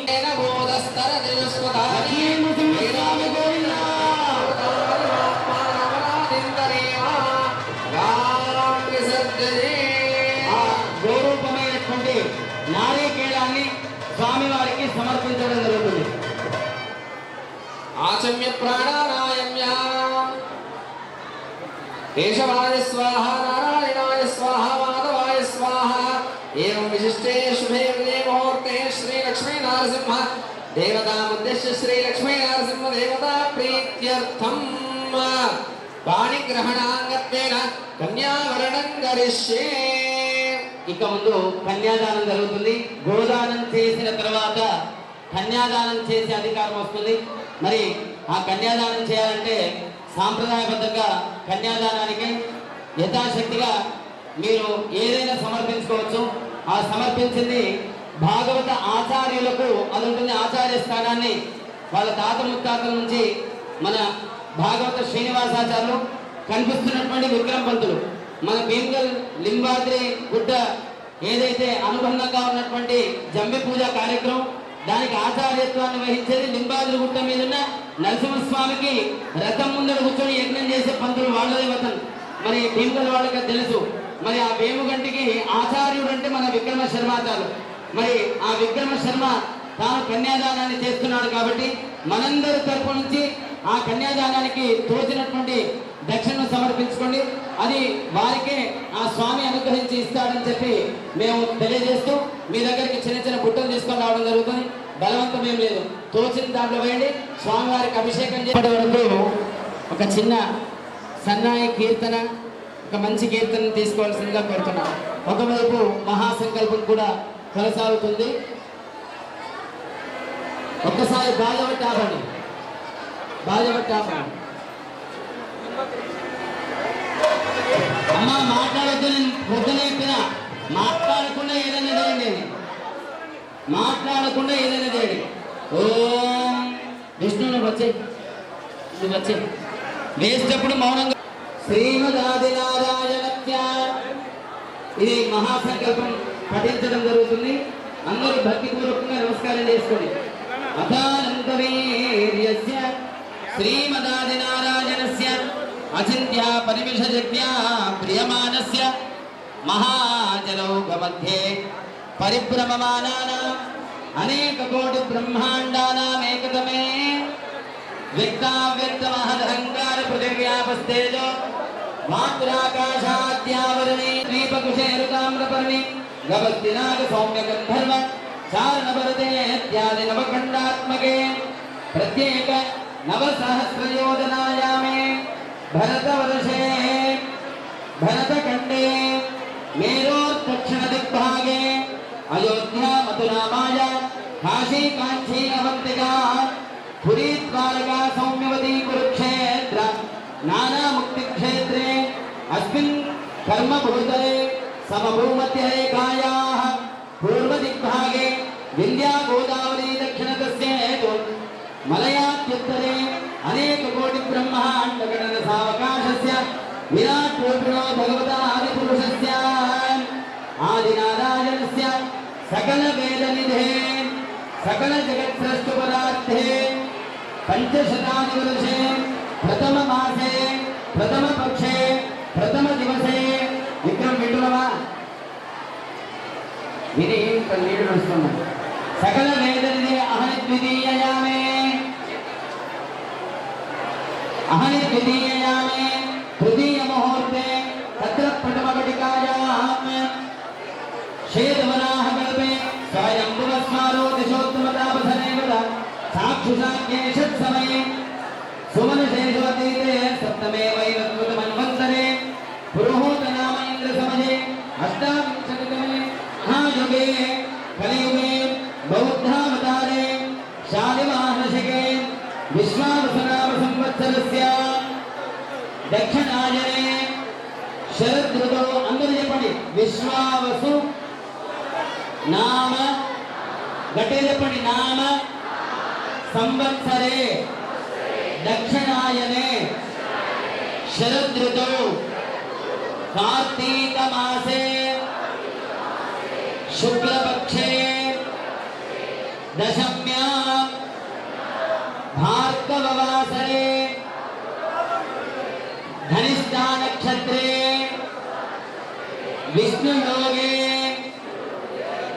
Speaker 1: గౌరవమైనటువంటి నారీకేళాన్ని స్వామివారికి సమర్పించడం జరుగుతుంది.
Speaker 2: ఆచమ్య ప్రాణానాయమ్య కేశవాయ స్వాహ, నారాయణాయ స్వాహ, మాధవాయ స్వాహ. ఏం విశిష్టే శుభే ముహూర్తే శ్రీ లక్ష్మీ నరసింహ దేవతాముద్దేశ్య శ్రీ లక్ష్మీ నరసింహ దేవతా ప్రీత్యర్థం పాణిగ్రహణాంగత్వేన కన్యావరణం కరిష్యే.
Speaker 1: ఇక ముందు కన్యాదానం జరుగుతుంది. గోదానం చేసిన తర్వాత కన్యాదానం చేసే అధికారం వస్తుంది. మరి ఆ కన్యాదానం చేయాలంటే సాంప్రదాయబద్ధంగా కన్యాదానానికి యథాశక్తిగా మీరు ఏదైనా సమర్పించుకోవచ్చు. ఆ సమర్పించింది భాగవత ఆచార్యులకు అది ఉంటుంది. ఆచార్య స్థానాన్ని వాళ్ళ తాత ముత్తాతల నుంచి మన భాగవత శ్రీనివాసాచార్యులు, కనిపిస్తున్నటువంటి విక్రమ పంతులు, మన భీమగల్ లింబాద్రి గుట్ట ఏదైతే అనుబంధంగా ఉన్నటువంటి జంబి పూజ కార్యక్రమం, దానికి ఆచార్యత్వాన్ని వహించేది లింబాద్రి గుట్ట మీద ఉన్న నరసింహస్వామికి రథం ముందర కూర్చొని యజ్ఞం చేసే పంతులు వాళ్ళదే వతం. మరి భీమగల్ వాళ్ళకి తెలుసు. మరి ఆ వేముగంటికి ఆచార్యుడు అంటే మన విక్రమ శర్మాచార్యులు. మరి ఆ విక్రమ శర్మ తాను కన్యాదానాన్ని చేస్తున్నాడు కాబట్టి మనందరి తరపు నుంచి ఆ కన్యాదానానికి తోచినటువంటి దక్షిణను సమర్పించుకోండి. అది వారికే ఆ స్వామి అనుగ్రహించి ఇస్తాడని చెప్పి మేము తెలియజేస్తూ మీ దగ్గరికి చిన్న చిన్న బుట్టలు తీసుకొని రావడం జరుగుతుంది. బలవంతం ఏం లేదు, తోచిన దాంట్లో వేయండి. స్వామివారికి అభిషేకం చేసే వరకు ఒక చిన్న సన్నాయి కీర్తన, ఒక మంచి కీర్తన తీసుకోవాల్సిందిగా కోరుతున్నాం. ఒకవైపు మహాసంకల్పం కూడా కొనసాగుతుంది. ఒక్కసారి బాజబట్టి ఆపండి, బాజబట్టి ఆపండి. అమ్మ మాట్లాడొద్దు, నేను పొద్దున చెప్పిన మాట్లాడకుండా ఏదైనా చేయండి, మాట్లాడకుండా ఏదైనా చేయండి. ఓం విష్ణు నువ్వు వచ్చే వేసేటప్పుడు మౌనంగా శ్రీమదాదినారాయణత్య ఇది మహాసంకల్పం పఠించడం జరుగుతుంది. అందరూ భక్తిపూర్వకంగా నమస్కారం చేసుకోండి. అథానందవీర్యస్య శ్రీమదాదినారాయణస్య అచింత్య పరివిషజజ్ఞా ప్రియమానస్య మహాజలౌఘ మధ్యే పరిభ్రమమానానాం అనేక కోటి బ్రహ్మాండానామేకతమే వ్యక్తావ్యక్తమహదహంకార పృథివ్యాపస్తేజో మాతృకాశాద్యావరణే ద్వీపకుశేరుతామ్రపర్ణి గవస్తినాగ సౌమ్య గంధర్వ చారణభరతే ఇత్యాది నవఖండాత్మకే ప్రత్యేక నవసహస్రయోజనాయామే భరతవర్షే భరతఖండే మేరోర్దక్షిణ దిగ్భాగే అయోధ్యా మథురామాయ కాశీ కాంచీ అవంతికా పురీ ద్వారకా సౌమ్యవతి కురుక్షేత్ర నానా ముక్తి క్షేత్రే అస్మిన్ కర్మభూతలే సమభూమధ్యరేఖాయాః పూర్వదిగ్భాగే వింధ్యా గోదావరీ దక్షిణతస్య హేతు మలయాత్యుత్తరే అనేక కోటి బ్రహ్మాండ గణన సావకాశస్య విరాట్ రూపిణో భగవతా ఆదిపురుషస్య ఆదినారాయణస్య సకల వేద నిధే సకల జగత్ సృష్టి పదార్థే పంచశతాని వర్షే ప్రథమ మాసే ప్రథమ పక్షే ప్రథమ దివసే విక్రమ్ వింటున్నావా? విని నీళ్ళు నడుస్తున్నాం. సకల వేద నిధి అహని ద్వితీయయామే తృతీయ ముహూర్తే తత్ర ప్రథమ ఘటికాయాం శ్వేతవరాహ కల్పే స్వయంభువస్మారో దిశోత్తమతాపధనే వద సాక్షుషాఖ్యే షట్సమయే సుమనశేషవతీతే సప్తమే వైవస్వతమన్వంతరే పురోహూత నామ ఇంద్ర సమయే అష్టావింశతితమే మహాయుగే కలియుగే బౌద్ధావతారే శాలివాహనశకే విశ్వావసనామ సంవత్సరస్య దక్షిణాయనే శరదృతో అందరూ చెప్పండి విశ్వావసు నామ గట్టిగా చెప్పండి నామ సంవత్సరే దక్షిణాయనే శరదృతో కార్తీక మాసే శుక్లపక్షే దశమ్యాం భార్గవవాసరే धनिष्ठा नक्षत्रे विष्णुयोगे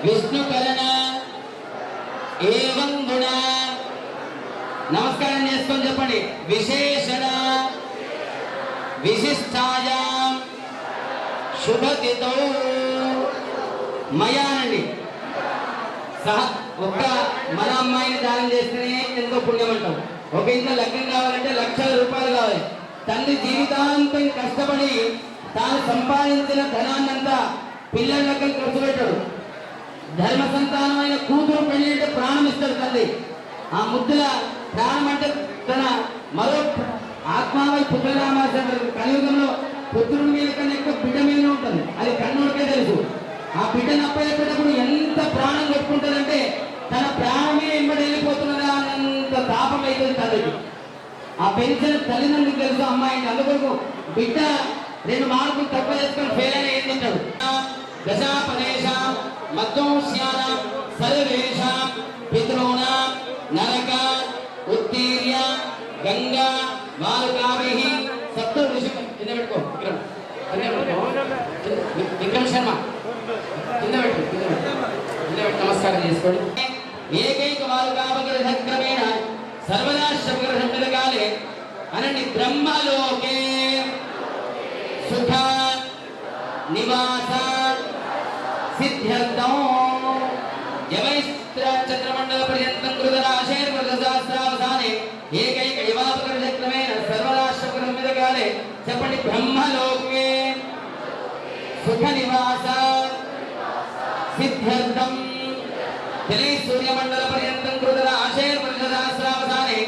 Speaker 1: विष्णुकरण एवं गुण नमस्कार చెప్పండి విశేషణ విశిష్టాయాం శుభతిథౌ మయానండి ఒక మన అమ్మాయిని దానం చేస్తేనే ఎంతో పుణ్యం అంటాం. ఒక ఇంట్లో లగ్నం కావాలంటే లక్షల రూపాయలు కావాలి. తండ్రి జీవితాంతం కష్టపడి తాను సంపాదించిన ధనాన్నంతా పిల్లలకి ఖర్చు పెట్టాడు. ధర్మ సంతానమైన కూతురు పెళ్లి అంటే ప్రాణం ఇస్తాడు తండ్రి. ఆ ముద్దుల ప్రాణం అంటే తన మరో ఆత్మావై పుత్రరామాస కలియుగంలో పుత్రుడి మీద కన్నా ఎక్కువ బిడ్డ మీద ఉంటుంది. అది కన్నుడికే తెలుసు. ఆ బిడ్డను అప్పయ్యేటప్పుడు ఎంత ప్రాణం కొట్టుకుంటుందంటే తన ప్రాణమే ఎంబడి వెళ్ళిపోతున్నదా అన్నంత తాపం అవుతుంది తండ్రికి. ఆ పెన్షన్ తల్లిదండ్రులకు తెలుసు అమ్మాయికి. అందుకొరకు బిడ్డ 2 మార్కులు తక్కువ చేసుకొని ఫెయిల్ అయినా ఏం తింటాడు. దశాపదేశాం మధ్యోస్యానాం సర్వేషాం పితॄణాం నరక ఉత్తీర్య గంగా వారుకాభిః సప్త ఋషి కింద పెట్టుకో విక్రమ్ శర్మ కింద పెట్టు నమస్కారం చేసుకోండి. ఏకైక వారుకాభగ్రహక్రమేణ సర్వదా శబ్దకాలే అనండి బ్రహ్మలోకే సుఖ నివాస సిద్ధ్యర్థం యవైస్త్ర చంద్రమండల పర్యంతం కృతరాశేర్వృతశాస్త్రావసానే ఏకైక యవాపకర్షక్రమేణ సర్వదా శబ్దకాలే చెప్పండి బ్రహ్మలోకే సుఖ నివాస సిద్ధ్యర్థం సూర్యమండల పర్యంతం కృతరాశేర్వృతశాస్త్రావసానే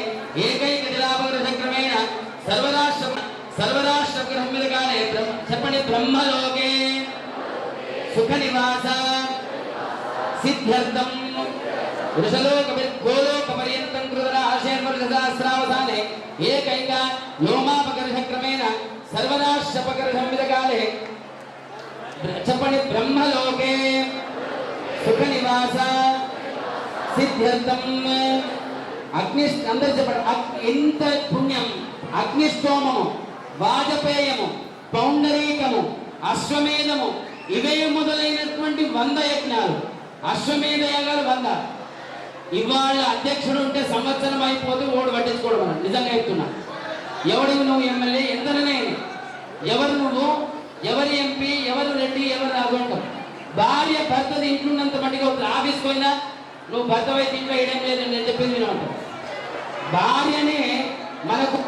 Speaker 1: ఏకైక జలాపకర్షక్రమేణ సర్వదా శబ్దకాలే చెప్పండి ब्रह्मलोके सुखनिवास सिद्ध्यर्थं वृषलोकपर्यन्तं कृतराशेर्वर्षसहस्रावसाने एकैका व्योमापकर्षक्रमेण सर्वनाशपकर्षं विदकाले చెప్పండి బ్రహ్మలోకే సుఖనివాస సిద్ధ్యర్థం అగ్ని అందరూ చెప్పండి ఇంత పుణ్యం అగ్నిష్టోమము వాజపేయము పౌండరీకము అశ్వమేధము ఇవే మొదలైనటువంటి 100 యజ్ఞాలు అశ్వమేధ యాగాలు 100 ఇవాళ అధ్యక్షుడు ఉంటే సంవత్సరం అయిపోతే ఓడు పట్టించుకోవడం మనం నిజంగా చెప్తున్నా ఎవడివి నువ్వు ఎమ్మెల్యే ఎందరనే ఎవరు నువ్వు ఎవరు ఎంపీ ఎవరు రెడ్డి ఎవరు రాదు అంటాం భార్య భర్తది ఇంట్లోన్నంత మట్టిగా ఆఫీస్కి పోయినా నువ్వు భర్త అయితే ఇంట్లో వేయడం లేదని నేను చెప్పింది వినమంటాం భార్యనే మనకు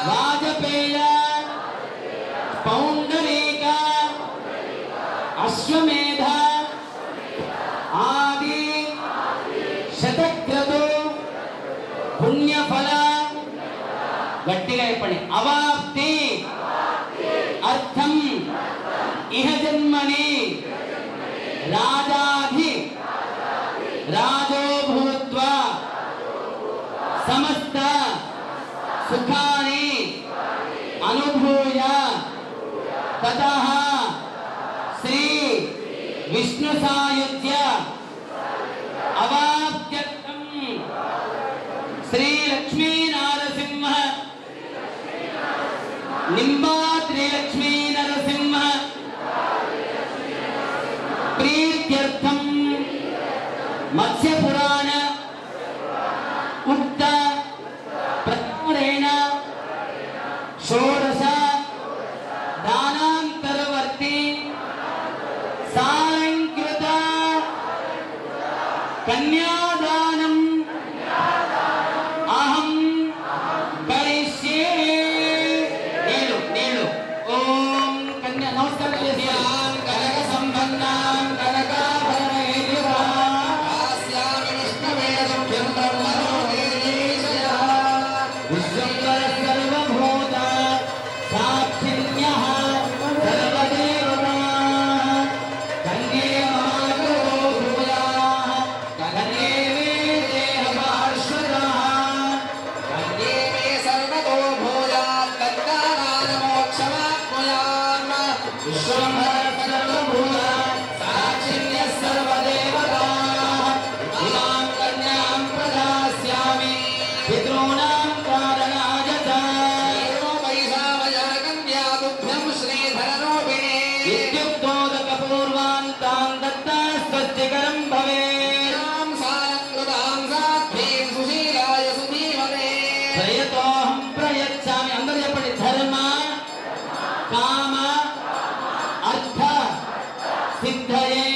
Speaker 1: వాజపేయ పౌండరీక అశ్వమేధ ఆది శతక్రతు పుణ్యఫల గట్టిగా చెప్పండి అవాప్తి అర్థం ఇహ జన్మని రాజాధి రాజో భూత్వా సమస్త సుఖాని అనుభూయ తతః శ్రీ విష్ణు సాయుధ్య అవాప్త్యర్థం శ్రీ లక్ష్మీ నారసింహ నింబాద్రి లక్ష్మీ నరసింహ ప్రీత్యర్థం మత్స్య పురాణ ఉక్త ప్రకారేణ షోడశ దానాంతరవర్తి సాలంకృత కన్యాదానం అహం కరిష్యే నీళ్ళు ఓం కన్యా నమస్కారం చేసియాం కనక సంపన్నాం కనకాభరణేదివా ఆస్యామి విష్ణువేదం బ్రహ్మణోదేశయా విశ్వంబర సర్వభూత సాక్షిణ్యః సర్వదేవతా కన్యే మమాగో భూయాః కన్యే మే దేహపార్శ్వదాః
Speaker 2: కన్యే మే సర్వతో భూయాత్ కన్యాదానమోక్షమాప్నుయామ్
Speaker 1: విశ్వంబర సర్వభూత సాక్షిణ్యః సర్వదేవతాః ఇమాం కన్యాం ప్రదాస్యామి పితॄణాం కారణాయ చ
Speaker 2: వైశామయాగన్యాతుభ్యం శ్రీధరరూపిణే
Speaker 1: విద్యుక్తోదకపూర్వాన్ తాన్ దత్తా స్వస్తికరం భవేత్
Speaker 2: యాం సాలంకృతాం సాధ్వీం సుశీలాయ సుధీమతే
Speaker 1: ప్రయతోహం ప్రయచ్చామి అందరూ చెప్పండి ధర్మ కామ అర్థ సిద్ధయే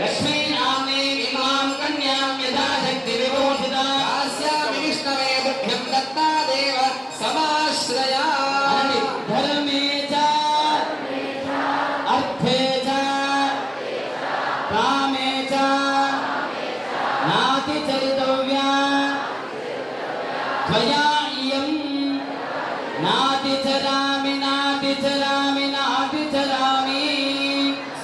Speaker 1: లక్ష్మీ నామ్నే ఇమాం కన్యాం యథాశక్తి విభూషిత
Speaker 2: ఆస్యామి విష్ణవే దుఃఖ్యం దత్తాదేవ సమాశ్రయా
Speaker 1: అనండి ధర్మే చ అర్థే చ కామే చ నాతి చరితవ్యా త్వయా ఇయం నాతి చరామి నాతి చరామి నాతి చరామి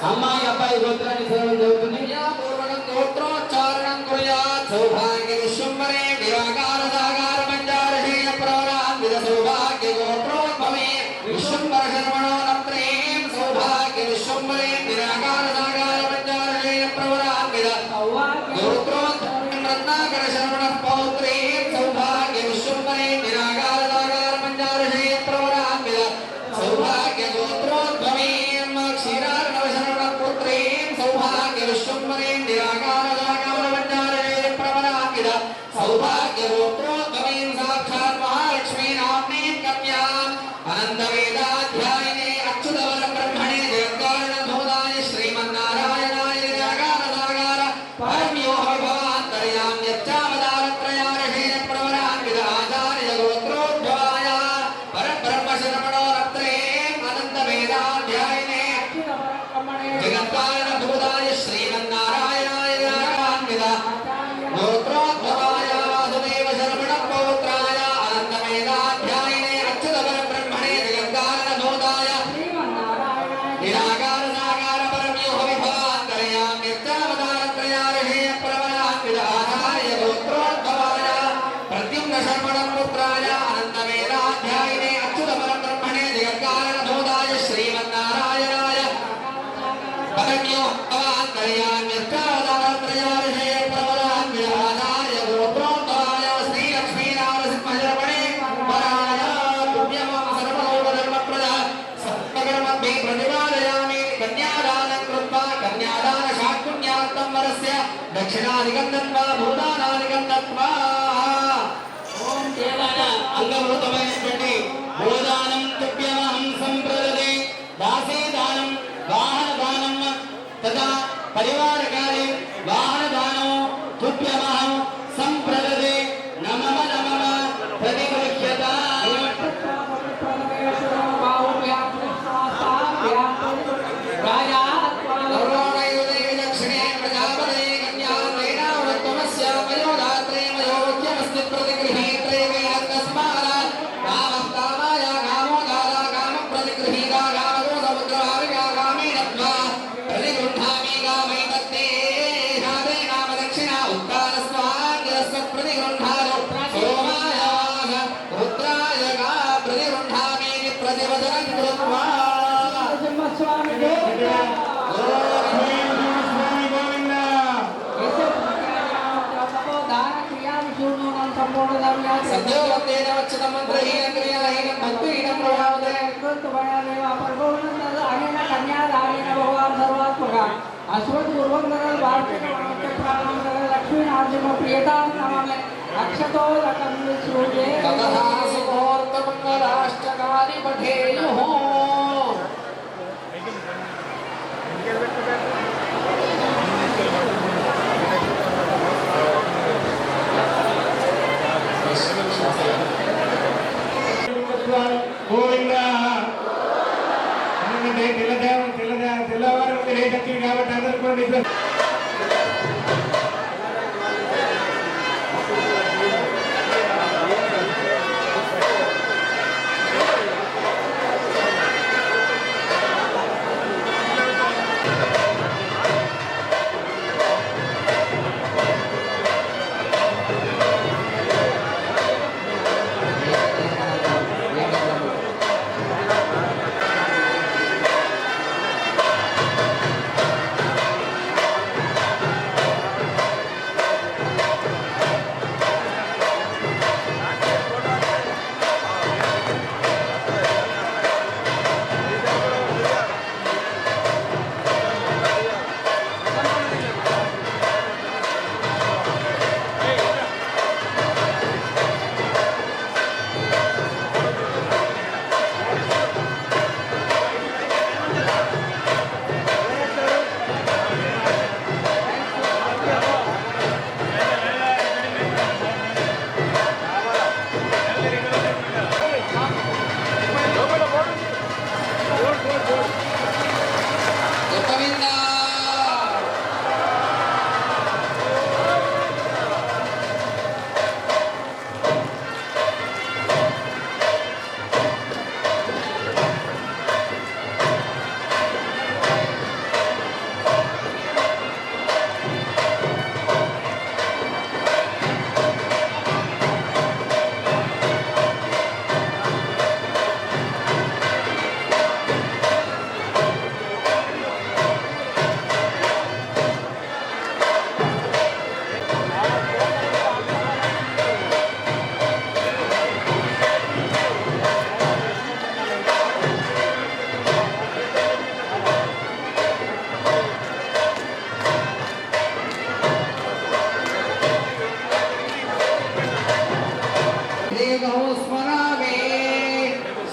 Speaker 1: అమ్మాయి అబ్బాయి గోత్రాన్ని చదవడం జరుగుతుంది
Speaker 2: పూర్వకం గోత్రోచ్చారణం కుర్యాత్ సౌభాగ్య విశ్వంబరే నిరాకార సాకార పంచారశేయ ప్రవరాన్విత సౌభాగ్య గోత్రోద్భవే విశ్వంబర శర్మణో నత్రేం సౌభాగ్య విశ్వంబరే నిరాకార సాకార పంచారశేయ ప్రవరాన్విత గోత్రోద్భవే రత్నాకర శర్మణ పౌత్రేం సౌభాగ్య విశ్వంబరే నిరాకార సాకార పంచారశేయ ప్రవరాన్విత సౌభాగ్య గోత్రోద్భవీం క్షీరార్ణవ శరణ పుత్రీం సౌభాగ్య విశ్వంబరే నిరాకార సాకార పంచారశేయ ప్రవరాన్విత సౌభాగ్య గోత్రోద్భవీం సాక్షాత్ మహాలక్ష్మీ నామ్నీం కన్యాం అనంత వేదాధ్యాయినే అచ్యుతవర బ్రహ్మణే జగత్కారణ భూతాయ శ్రీమన్నారాయణాయ నిరాకార సాకార పరమ్యోహ విభవాంతర్యామ్యచ్చావతారత్రయారశేయ ప్రవరాన్విత ఆచార్య గోత్రోద్భవాయ పరబ్రహ్మ శరమణో రత్రేం అనంత వేదాధ్యాయినే मे प्रतिपादयामि कन्यादानं कृत्वा कन्यादान शाकुन्यार्थं वरस्य दक्षिणादिकं दत्त्वा भूदानादिकं दत्त्वा
Speaker 1: ఓం దేవాన అంగభూతమైనటువంటి గోదానం తుభ్యమహం సంప్రదదే దాసీదానం వాహనదానం తదా పరివారకాలే వాహనదానం తుభ్యమహం సంప్రదదే నమమ నమమ ప్రతిగృహ్యత
Speaker 2: గౌరవయుతే దక్షిణే ప్రజాపతే కన్యాదేనావృత్తమస్య మయోదాత్రే మయోక్యమస్తి प्रतिगृहीत्रे वेदस्मात् कामं कामाय कामो दाता कामं प्रतिगृहीता कामो समुद्राविका कामेनत्वा प्रतिगृह्णामि कामैतत्ते हारे नाम दक्षिणा उत्तानस्वाद्यस्य प्रतिगृह्णारो सोमाय रुद्राय का प्रतिगृह्णामि प्रतिवचनं कृत्वा सद्योवन्देन वच्चतं मन्त्रहीनं क्रियाहीनं भक्तिहीनं प्रभावते ततः सुमुहूर्तमङ्गलाष्टकानि पठेयुः
Speaker 3: తెల్లవారు రేటెక్కింది కాబట్టి అందరూ కూడా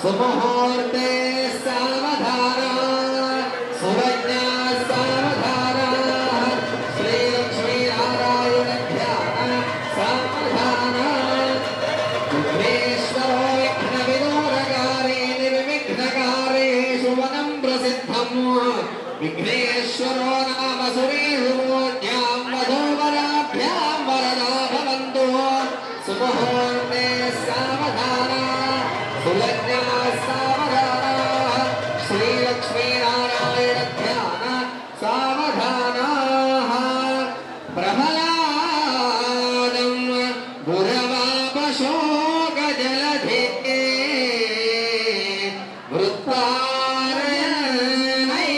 Speaker 2: सुमुहूर्ते सावधाना सुरज्ञा सावधाना श्रीलक्ष्मी नारायण ध्यान सावधाना विघ्नेश्वरो विघ्न विदूरकारे निर्विघ्नकारे सुवनं प्रसिद्धम् विघ्नेश्वरो नाम सुरेषु मूर्ध्यां वधूवराभ्यां वरदा भवन्तु सुमुहूर्ते सावधाना सुलग्ना सावधाना श्रीलक्ष्मी नारायण ध्यान सावधानाः प्रहलादं गुरवापशोकजलधे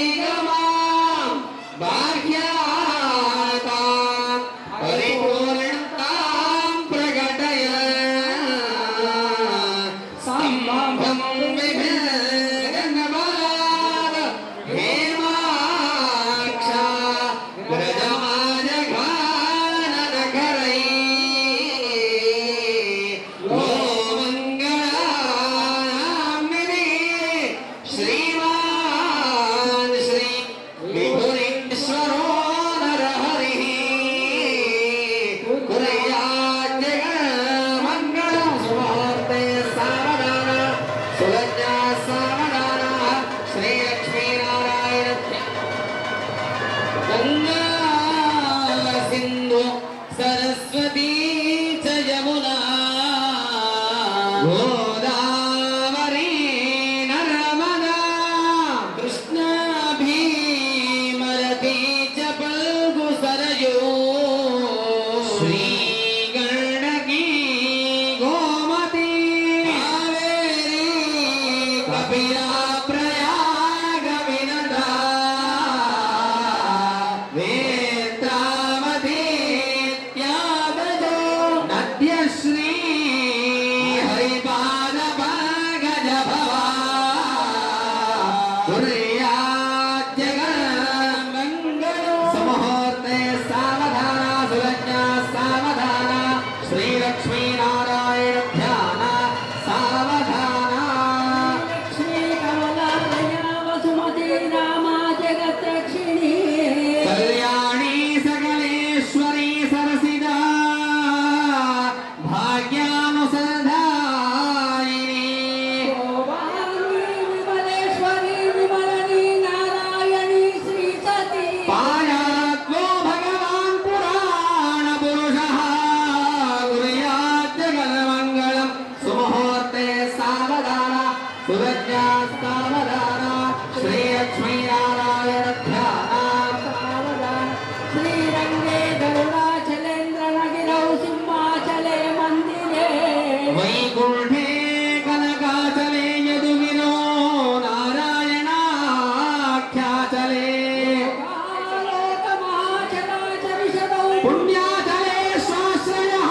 Speaker 2: वृत्तारयनैगमां बाह्यातां परिपूर्णतां प्रकटय सम्भं विभिन्नबलात् श्रीमान श्री विभुरेश्वरो नरहरिः कुर्यात् जगन्मङ्गलं सुमुहूर्ते सावधान सुलज्जा सावधान श्रीलक्ष्मीनारायण
Speaker 1: गंगा सिंधु सरस्वती च यमुना
Speaker 2: गोदावरी नर्मदा
Speaker 1: कृष्णा भीमरती च फल्गु सरयू
Speaker 2: श्रीगण्डकी गोमती
Speaker 1: कावेरी कपिला प्रयाग विनदा
Speaker 2: वेत्रावती
Speaker 1: त्यागजो
Speaker 2: नद्यश्री
Speaker 1: हरिपाद पागज भवा
Speaker 2: कुर्यात् जगन्मङ्गलो
Speaker 1: सुमुहूर्ते
Speaker 2: सावधान सुलज्जा सावधान श्रीलक्ष्मीनारायण ध्यान सावधान कल्याणी सकलेश्वरी सरसिदा भाग्यानुसधायिनी पायात्वो भगवान् पुराण पुरुषः कुर्यात् जगन्मङ्गलं सुमुहूर्ते सावधान सुलज्जा सावधान श्रीलक्ष्मीनारायण ध्यान
Speaker 4: श्रीरंगे गरुडाचलेन्द्र नगिरौ सिंहाचले मंदिरे
Speaker 2: वैकुण्ठे कनकाचले यदुगिरो नारायणाख्याचले पुण्याचले स्वाश्रयः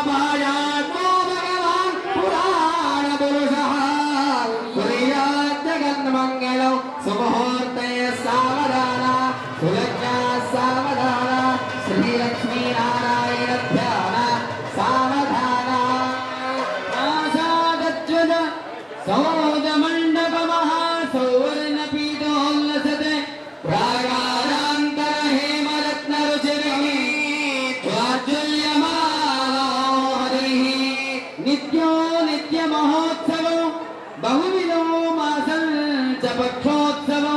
Speaker 2: भायात्मो भगवान् पुराण पुरुषः कुर्यात् जगन्मङ्गलं सुमुहूर्ते सावधान सुलज्जा सावधान श्रीलक्ष्मीनारायण ध्यान सावधान
Speaker 1: आसादध्वज सौदमण्डप महासौवर्णपीठोल्लसते प्रागारान्तर हेमरत्नरुचिरिः ज्वाज्वल्यमानो हरिः नित्यो नित्यमहोत्सवो बहुविधो मासं च पक्षोत्सवो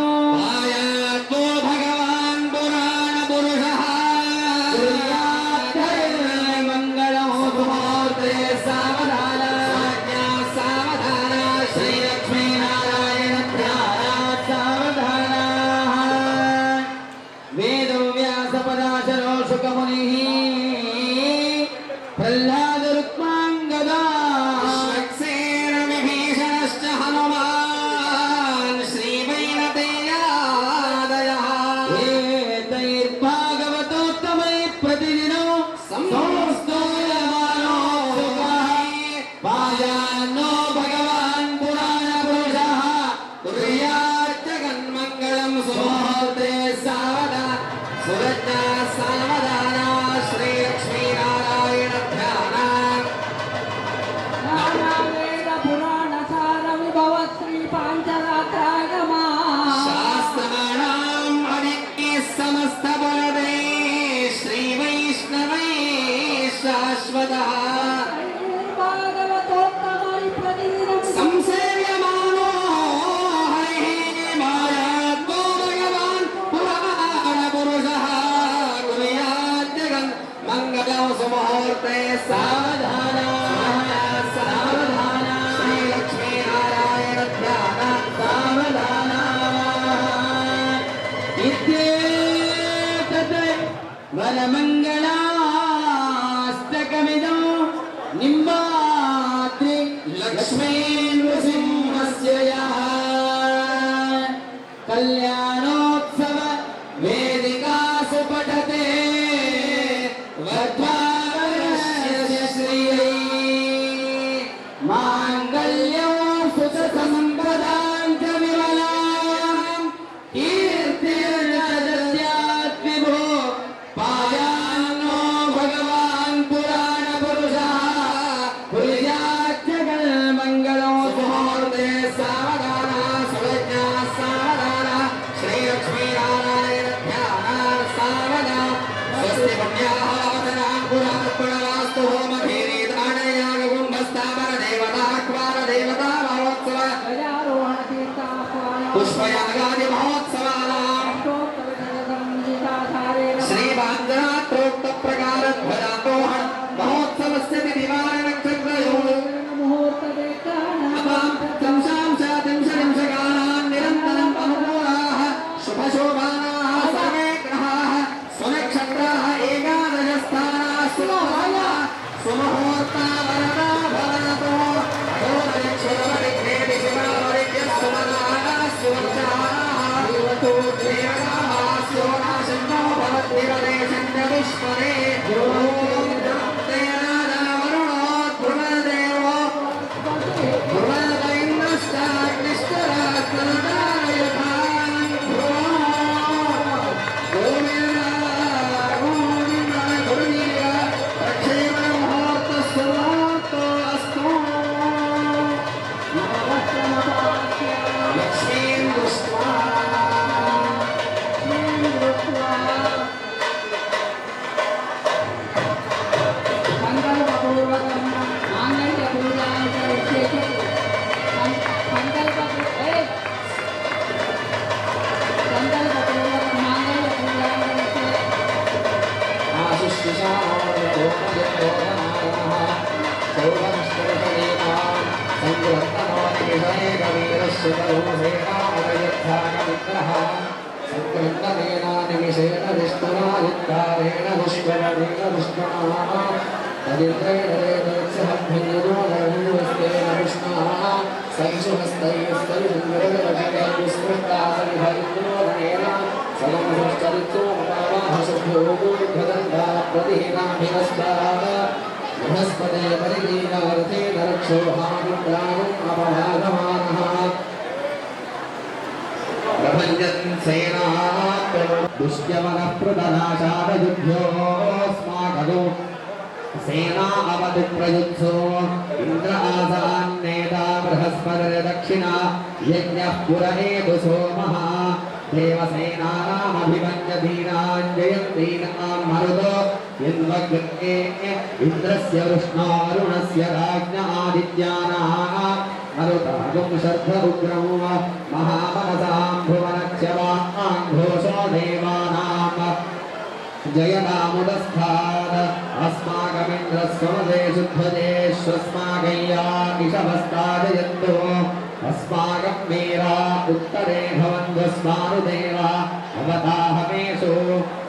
Speaker 2: आयातो भगवान् पुराण पुरुषः
Speaker 1: मङ्गलो सुमुहूर्ते सावधान
Speaker 2: सावधान
Speaker 1: श्रीलक्ष्मीनारायण ध्यान सावधान वेदव्यासपदाशरो शुकमुनिः प्रह्लादरुक्माङ्गदा
Speaker 2: विभीषणश्च हनुमान् श्रीवैनतेयादयः
Speaker 1: एतैर्भागवतोत्तमैः प्रतिदिनं संस्तूयमानो सुखः पायान्नो भगवान् पुराणपुरुषः
Speaker 2: कुर्यात् जगन्मङ्गलं सुमुहूर्ते सावधान सुलज्जा सावधान श्रीलक्ष्मीनारायण ध्यान
Speaker 4: वेद पुराण सार विभव श्री पांचरात्रागमा
Speaker 2: शास्त्राणाम् अधिक्ये समस्तबलदे श्रीवैष्णवै शाश्वतः
Speaker 4: भागवतोत्तमै प्रतिदिनं
Speaker 2: संसेव्यमानो हरिः मायात्मो भगवान् पुराणपुरुषः कुर्यात् जगन्मङ्गलं सुमुहूर्ते सावधान सावधान श्रीलक्ष्मीनारायण ध्यान
Speaker 1: सावधान इत्येतत् वनमङ्गलाष्टकमिदं निम्बाद्रि लक्ष्मीनृसिंहस्य यः कल्याणोत्सव वेदिकासु पठते वध्वावरस्य श्रियै माङ्गल्यं सुखसम्पदां च विमलां कीर्तिर्जगत्यात् विभो पायान्नो भगवान् पुराणपुरुषः कुर्यात् जगन्मङ्गलो सुमुहूर्ते सावधान
Speaker 2: పుష్పయాగాది మహోత్సవానాం శ్రీవాంజనాత్రోక్త ప్రకార ధ్వజారోహణ మహోత్సవస్య విధివారణ చక్రయో త్రింశాంశకాలాన్ నిరంతరం అనుకూలాః శుభశోభానాః సర్వే గ్రహాః స్వనక్షత్రాः ఏకాదశస్థానాः సుముహూర్తా వరదా భవతు అధోదయక్షురవరిఘ్నేతి శివావరిభ్యస్సుమనాః శివచాః దేవతాః శివనాశన్నో భవద్భిరదేశం చ విశ్వరే నిమిషేణ విష్ణురాయుక్తారేణ విశ్వరేణ విష్ణునా తదింద్రేణ రేతోత్సహభ్యంజనోరవిస్తేన విష్ణునా సంశుహస్తైస్తైర్విస్మృతాసంభైర్యోరణేన సమమశ్చరిత్రోపమాహసుభ్యోర్ధదండాప్రతిహీనాభిరస్తాః బృహస్పతే పరిదీనార్థేన రక్షోహానుగ్రామం అపవాదమానః ప్రభంజన్ సేనాత్ దుష్యమనః ప్రదనాశాదయుధ్యోస్మాకదో సేనా అవతు ప్రయుత్సో ఇంద్ర ఆసాన్నేతా బృహస్పతిర్దక్షిణ యజ్ఞః పురనేతు సోమః దేవసేనానామభిమన్యధీనాञ्जयन्तीनां मरुतो यन्वग्ने इन्द्रस्य वृष्णारुणस्य राज्ञ आदित्यानाः मरुतागुं शर्ध उग्रं महामनसां भुवनच्यवाङ्घोषो देवानां जयनामुदस्थात् अस्माकमिन्द्रस्वमदे शुद्धदेष्वस्माकय्या इषभस्ताजयन्तु अस्माकं वीरा उत्तरे भवन्वस्मानुदेवा अवताहमेषु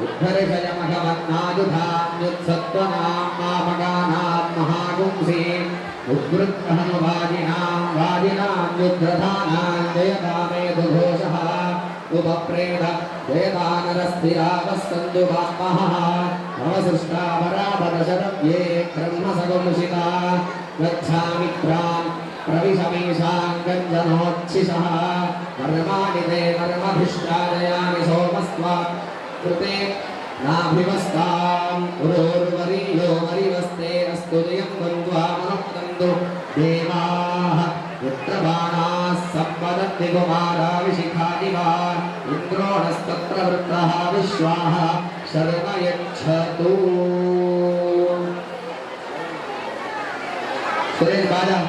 Speaker 2: उद्धर्षयमघमन्नायुधान्युत्सत्त्वनां मामगानां महागुंसि उद्वृत्तहनुवादिनां वादिनां जयतामेतु घोषः उपप्रेत जयतानरस्थिरावस्सन्तु वामः नवसृष्टापरापदशतव्ये ब्रह्मसगुंसिता गच्छामि प्रान् प्रविशमीशाङ्गञ्जनोच्छिषः कर्माणि ते कर्मभिष्टादयानि सोमस्त्वा कृते नाभिवस्ताम् उरोर्वरीयो वरिवस्ते अस्तु जयं बन्ध्वा मनुक्तन्तु देवाः पुत्रबाणाः सम्पदन्ति कुमाराविशिखादिवा इन्द्रो नस्तत्र वृत्रः विश्वाः शर्म यच्छतु सुरेश बाजा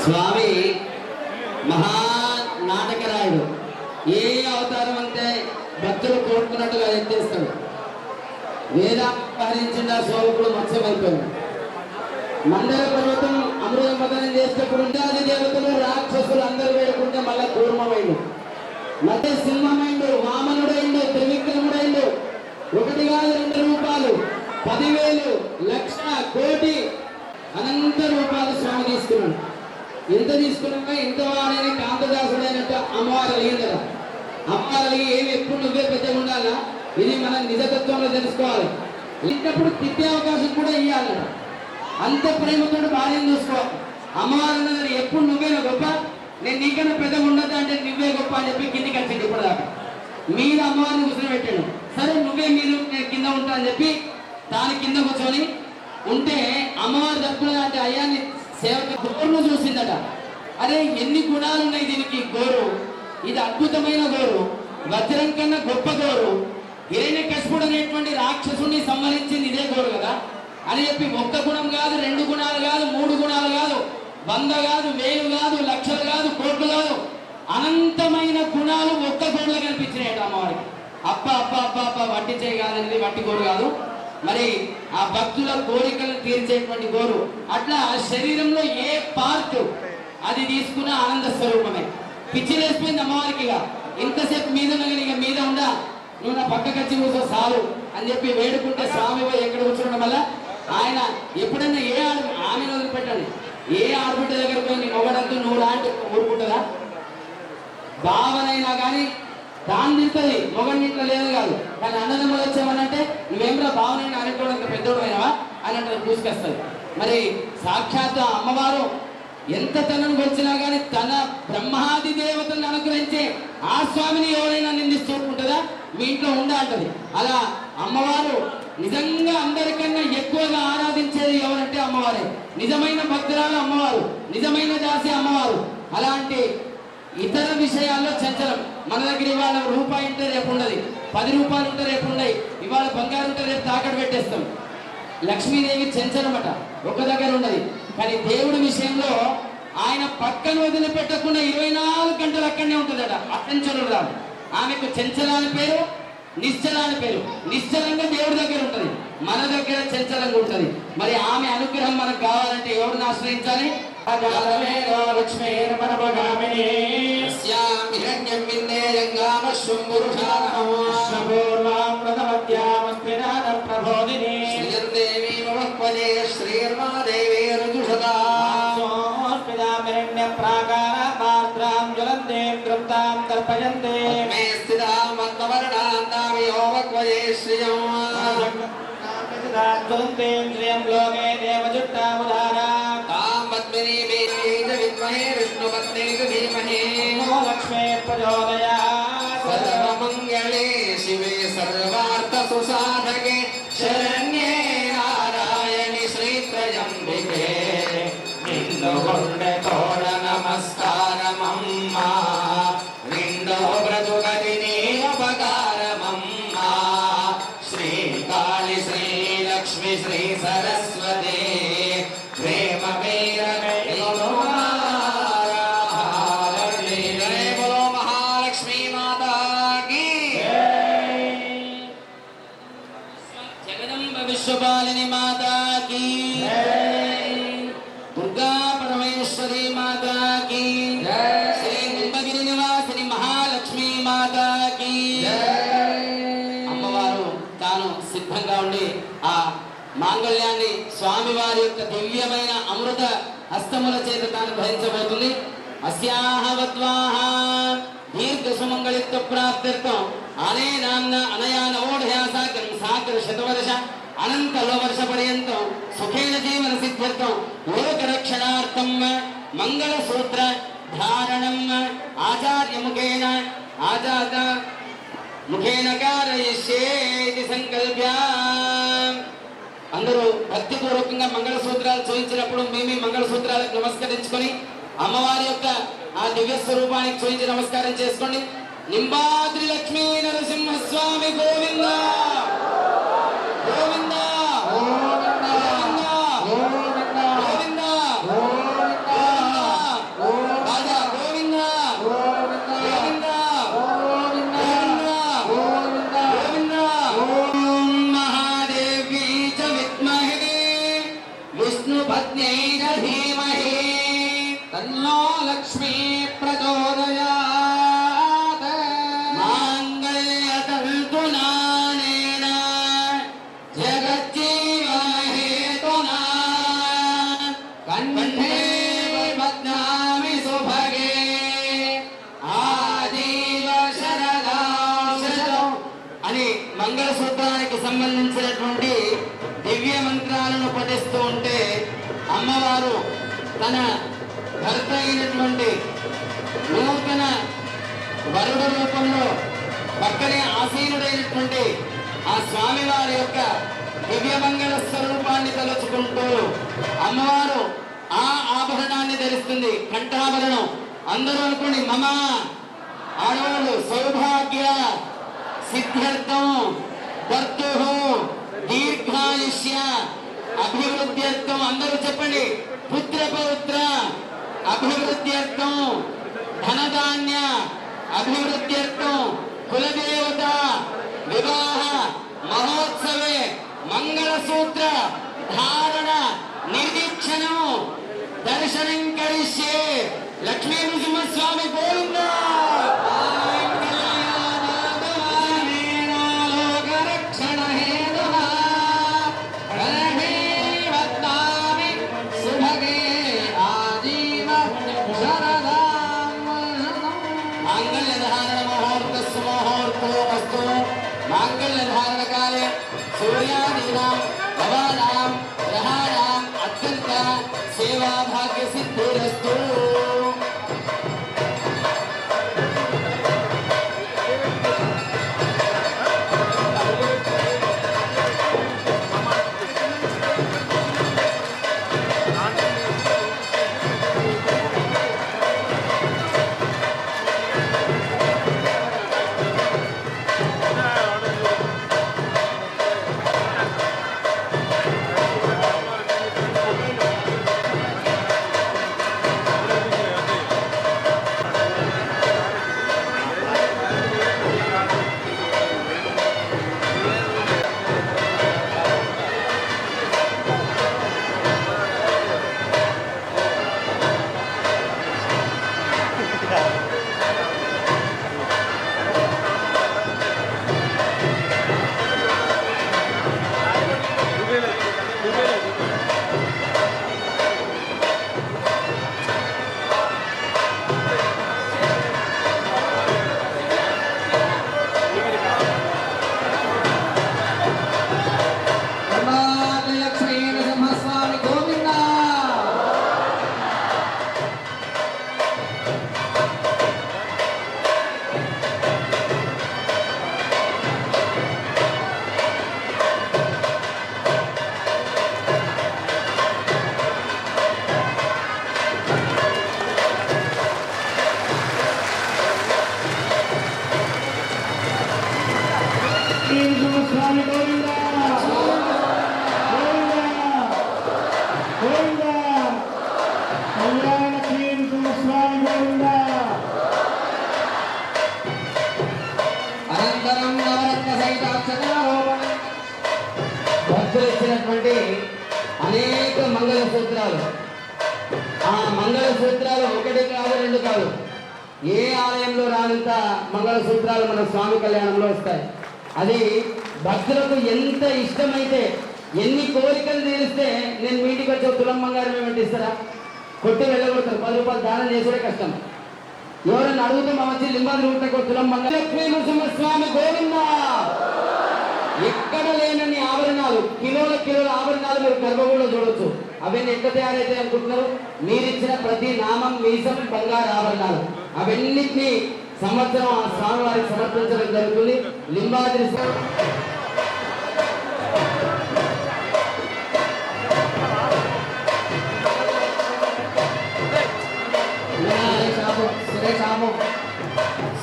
Speaker 2: స్వామి మహా నాటకరాయుడు. ఏ అవతారం అంటే భక్తులు కోరుకున్నట్టుగా ఎత్తేస్తాడు. వేదాపహరించిన సోముకుడు మత్స్యమైపోయాడు. మండల పర్వతం అమృత మదనం చేసేటప్పుడు ఉండాది దేవతలు రాక్షసులు అందరూ వేడుకుంటే మళ్ళా కూర్మమైండు, మధ్య సింహమైండు, వామనుడైండు,
Speaker 1: అనంత రూపాలు స్వామి తీసుకున్నాడు. ఎంత తీసుకున్నాక ఇంత వాడైన కాంతదాసుడైనట్టు అమ్మవారు అలిగింది కదా. అమ్మవారు అలిగి ఏమి ఎప్పుడు నువ్వే పెద్దగా ఉండాలా, ఇది మనం నిజతత్వంలో తెలుసుకోవాలి. ఇంటప్పుడు తిట్టే అవకాశం కూడా ఇవ్వాలట. అంత ప్రేమతో భార్యను చూసుకోవాలి. అమ్మవారు అన్నది ఎప్పుడు నువ్వేనా గొప్ప, నేను నీకన్నా పెద్దగా ఉండదు అంటే నువ్వే గొప్ప అని చెప్పి కిందికి వచ్చింది. ఇప్పుడు దాకా మీరు అమ్మవారిని కూర్చొని పెట్టాడు. సరే నువ్వే మీరు నేను కింద ఉంటా అని చెప్పి దాని కింద కూర్చొని ఉంటే అమ్మవారు తప్పున అంటే అయ్యాన్ని సేవకు గోరును చూసిందట. అరే ఎన్ని గుణాలు ఉన్నాయి దీనికి, గోరు ఇది అద్భుతమైన గోరు, వజ్రం కన్నా గొప్ప గోరు, హిరణ్యకశిపుడు అనేటువంటి రాక్షసుని సంహరించింది ఇదే గోరు కదా అని చెప్పి ఒక్క గుణం కాదు, 2 గుణాలు కాదు, 3 గుణాలు కాదు, 100 కాదు, 1000 కాదు, లక్షలు కాదు, కోట్లు కాదు, అనంతమైన గుణాలు ఒక్క గోరులో కనిపించినాయట అమ్మవారికి. అప్ప అప్ప అప్ప అప్ప వట్టి చేయి కాదనేది వట్టి గోరు కాదు, మరి ఆ భక్తుల కోరికలను తీర్చేటువంటి గోరు. అట్లా శరీరంలో ఏ పార్ట్ అది తీసుకున్న ఆనంద స్వరూపమే. పిచ్చిలేసిపోయింది అమ్మవారికి. ఇంతసేపు మీద ఇక మీద ఉండా, నువ్వు నా పక్కకు వచ్చి కూర్చో చాలు అని చెప్పి వేడుకుంటే స్వామి పోయి ఎక్కడ కూర్చోవడం వల్ల ఆయన ఎప్పుడైనా ఏ ఆమెను వదిలిపెట్టండి, ఏ ఆడబిడ్డ దగ్గర పోయి నీ మొగడంతో నువ్వు లాంటి ఊరుకుంటుందా? భావనైనా కానీ దాన్ని తింటది, మొగడి ఇంట్లో లేదు కాదు. కానీ అన్నదమ్ములు వచ్చామనంటే నువ్వేమరా భావనైనా అనుకోవడానికి పెద్దోడు అయినవా అని అంటే పూసుకొస్తుంది. మరి సాక్షాత్ అమ్మవారు ఎంత తనను వచ్చినా కానీ తన బ్రహ్మాది దేవతలను అనుగ్రహించే ఆ స్వామిని ఎవరైనా నిందిస్తూ ఉంటుందా? మీ ఇంట్లో ఉందా అంటది. అలా అమ్మవారు నిజంగా అందరికన్నా ఎక్కువగా ఆరాధించేది ఎవరంటే అమ్మవారే. నిజమైన భక్తురాలు అమ్మవారు, నిజమైన దాసి అమ్మవారు. అలాంటి ఇతర విషయాల్లో చంచలం. మన దగ్గర ఇవాళ రూపాయి ఉంటే రేపు ఉండదు, 10 రూపాయలు ఉంటే రేపు ఉండయి, ఇవాళ బంగారు ఉంటే రేపు తాకట్టు పెట్టేస్తాం. లక్ష్మీదేవి చంచలమట, ఒక దగ్గర ఉండదు. కానీ దేవుడి విషయంలో ఆయన పక్కన వదిలిపెట్టకుండా 24 గంటలు అక్కడనే ఉంటుందట. అత్యంచలుడు రాదు. ఆమెకు చంచల అని పేరు, నిశ్చల అని పేరు. నిశ్చలంగా దేవుడి దగ్గర ఉంటుంది, మన దగ్గర చంచలంగా ఉంటుంది. మరి ఆమె అనుగ్రహం మనకు కావాలంటే ఎవరిని ఆశ్రయించాలి?
Speaker 2: లోకే దేవజుట్టాముదారా విష్ణుపత్నే ధీమహి లక్ష్మీ ప్రచోదయాత్. సర్వమంగళే శివే సర్వార్థ సుసాధకే శరణ్యే నారాయణి శ్రీత్రయంబికే. నిండు గుండె తోడ నమస్కారమమ్మా, నిండు బ్రతుకది నీ ఉపకారమమ్మా. శ్రీ కాళి శ్రీ లక్ష్మి శ్రీ సరస్వతి ప్రేమ మహాలక్ష్మీ మాతా కీ జగదంబ విశ్వపాలిని మాతా కీ, దుర్గా పరమేశ్వరి మాతా కీ, శ్రీ కుంభగిరి నివాసిని మహాలక్ష్మీ మాతా కీ. అమ్మవారు తాను సిద్ధంగా ఉండి ఆ మాంగళ్యాన్ని స్వామివారి యొక్క దివ్యమైన అమృత హస్తముల చేత తాను ధరించబోతుంది. అస్యాహవద్వాహ దీర్ఘ సుమంగళిత్వ ప్రాప్త్యర్థం అనేనాన్న అనయా నవోఢయా సాగరం సాగర శతవర్ష అనంత వర్ష పర్యంతం సుఖేన జీవన సిద్ధ్యర్థం లోక రక్షణార్థం మంగళ సూత్ర ధారణం ఆచార్య ముఖేన ఆజాత ముఖేన కారయిష్యేతి సంకల్ప్య. అందరూ భక్తిపూర్వకంగా మంగళసూత్రాలు చూపించినప్పుడు మేము మంగళసూత్రాలకు నమస్కరించుకొని అమ్మవారి యొక్క ఆ దివ్య స్వరూపానికి చూపించి నమస్కారం చేసుకోండి. నింబాద్రి లక్ష్మీ నరసింహస్వామి గోవింద గోవింద గోవింద గోవింద గోవింద రాజా గోవింద గోవింద గోవింద. ఓం మహాదేవి చ విద్మహే విష్ణుపత్న్యై చ ధీమహి తన్నో లక్ష్మీ ప్రచోదయాత్. మాంగళ్యతంతునా మరి మంగళసూత్రానికి సంబంధించినటువంటి దివ్య మంత్రాలను పఠిస్తూ ఉంటే అమ్మవారు తన భర్త అయినటువంటి నూతన వరుడు రూపంలో పక్కనే ఆసీనుడైనటువంటి ఆ స్వామివారి యొక్క దివ్యమంగళ స్వరూపాన్ని తలుచుకుంటూ అమ్మవారు ఆ ఆభరణాన్ని ధరిస్తుంది, కంఠాభరణం. అందరూ అనుకోండి, మమ ఆడవాళ్ళు సౌభాగ్య సిద్ధ్యర్థం భర్తు దీర్ఘాయుష్య అభివృద్ధ్యర్థం. అందరూ చెప్పండి, పుత్ర పౌత్ర అభివృద్ధ్యర్థం, ధనధాన్య అభివృద్ధ్యర్థం, కులదేవత వివాహ మహోత్సవే మంగళసూత్ర ధారణ నిర్దీక్షణం దర్శనం కరిష్యే. లక్ష్మీ నృసింహస్వామి గోవింద. లోకరక్షణ హేతుః ప్రణీవత్తామి సుభగే ఆజీవ శరదాం మాంగళ్యధారణ ముహూర్తస్సు ముహూర్తోమస్తు. మాంగళ్యధారణ కాలే సూర్యాదీనాం భవానాం గ్రహాణాం అత్యంత సేవా భాగ్య సిద్ధిరస్తు. లక్ష్మీ నరసింహస్వామి గోవింద.
Speaker 3: స్వామి గోవింద గోవింద. కళ్యాణ స్వామి గోవింద.
Speaker 2: అనంతరం నవరత్న సహిత అక్షరారోపణం.
Speaker 1: భక్తులు ఇచ్చినటువంటి అనేక మంగళ సూత్రాలు, ఆ మంగళ సూత్రాలు ఒకటి కాదు రెండు కాదు, ఏ ఆలయంలో రానంత మంగళ సూత్రాలు మన స్వామి కళ్యాణంలో వస్తాయి. అది భక్తులకు ఎంత ఇష్టమైతే, ఎన్ని కోరికలు తీరిస్తే నేను మీ ఇంటికి వచ్చే తులం బంగారం ఏమంటే ఇస్తారా? కొట్టి వెళ్ళగొడతారు. 10 రూపాయలు దానం చేసుడే కష్టం. ఎవరైనా అడుగుతూ మా వచ్చి లింబాది రూపాయలకు తులం బంగారం. లక్ష్మీ నరసింహస్వామి గోవింద. ఎక్కడ లేనన్ని ఆభరణాలు, కిలోల కిలోల ఆభరణాలు మీరు గర్భగుడిలో చూడొచ్చు. అవన్నీ ఎక్కడ తయారైతే అనుకుంటున్నారు? మీరిచ్చిన ప్రతి నామం మీసం బంగారు ఆభరణాలు. అవన్నిటినీ సంవత్సరం ఆ స్వామి వారికి సమర్పించడం జరుగుతుంది. లింబాద్రి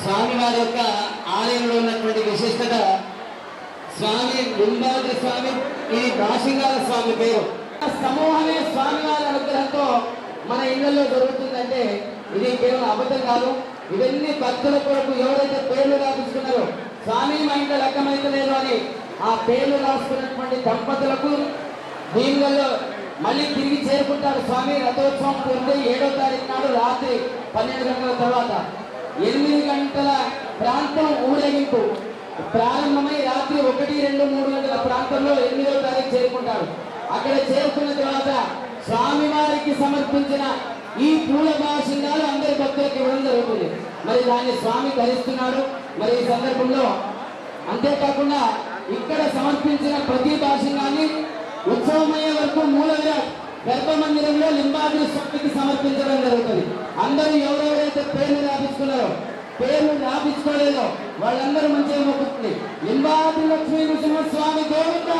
Speaker 1: స్వామి వారి యొక్క ఆలయంలో ఉన్నటువంటి విశిష్టత, స్వామి లింబాద్రి స్వామి, ఇది కాశీగాల స్వామి పేరు. సమూహమే స్వామి వారి అనుగ్రహంతో మన ఇళ్లలో దొరుకుతుందంటే ఇది కేవలం అబద్ధం కాదు. ఇవన్నీ భక్తుల కొరకు ఎవరైతే పేర్లు రాపించుకున్నారో, స్వామి మా ఇంట్లో లెక్కమైతే లేదు అని ఆ పేర్లు రాసుకున్నటువంటి దంపతులకు దీనిలో మళ్ళీ తిరిగి చేరుకుంటారు. స్వామి రథోత్సవం పూర్తి 7వ తారీఖు నాడు రాత్రి 12 గంటల తర్వాత 8 గంటల ప్రాంతం ఊరేగింపు ప్రారంభమై రాత్రి 1, 2, 3 గంటల ప్రాంతంలో 8వ తారీఖు చేరుకుంటారు. అక్కడ చేరుకున్న తర్వాత స్వామివారికి సమర్పించిన ఈ పూల బాషింగాలు అందరి భక్తులకు ఇవ్వడం జరుగుతుంది. మరి దాన్ని స్వామి ధరిస్తున్నాడు. మరి ఈ సందర్భంలో అంతేకాకుండా కాకుండా ఇక్కడ సమర్పించిన ప్రతి భాషణాన్ని ఉత్సవమయ్యే వరకు మూల విరాట్ గర్భ మందిరంలో లింబాద్రి స్వామికి సమర్పించడం జరుగుతుంది. అందరూ ఎవరెవరైతే పేర్లు రాపించుకున్నారో పేర్లు రాపించుకోలేదో వాళ్ళందరూ మంచిగా మొక్కుతుంది. లింబాద్రి లక్ష్మీ నృసింహస్వామి గోవింద.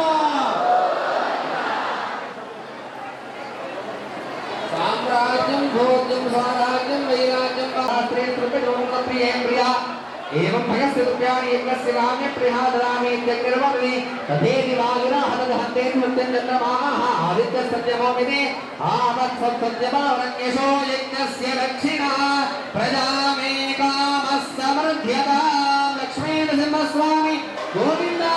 Speaker 2: సామ్రాజ్యం భోజ్యం స్వరాజ్యం వైరాజ్యం శాస్త్రే ప్రియ ప్రియా एवं भगस्य रुपयानि एकस्य गाम्य प्रिहादरामि इत्यग्रवमि तथेति वायुना हतदहन्ते मृत्युञ्जन्यमाः आदित्य सत्यमोमिति आवत् सत्यमावरण्यशो यज्ञस्य दक्षिणा प्रजामेकामः समृद्ध्यता लक्ष्मीनृसिंहस्वामी गोविन्दा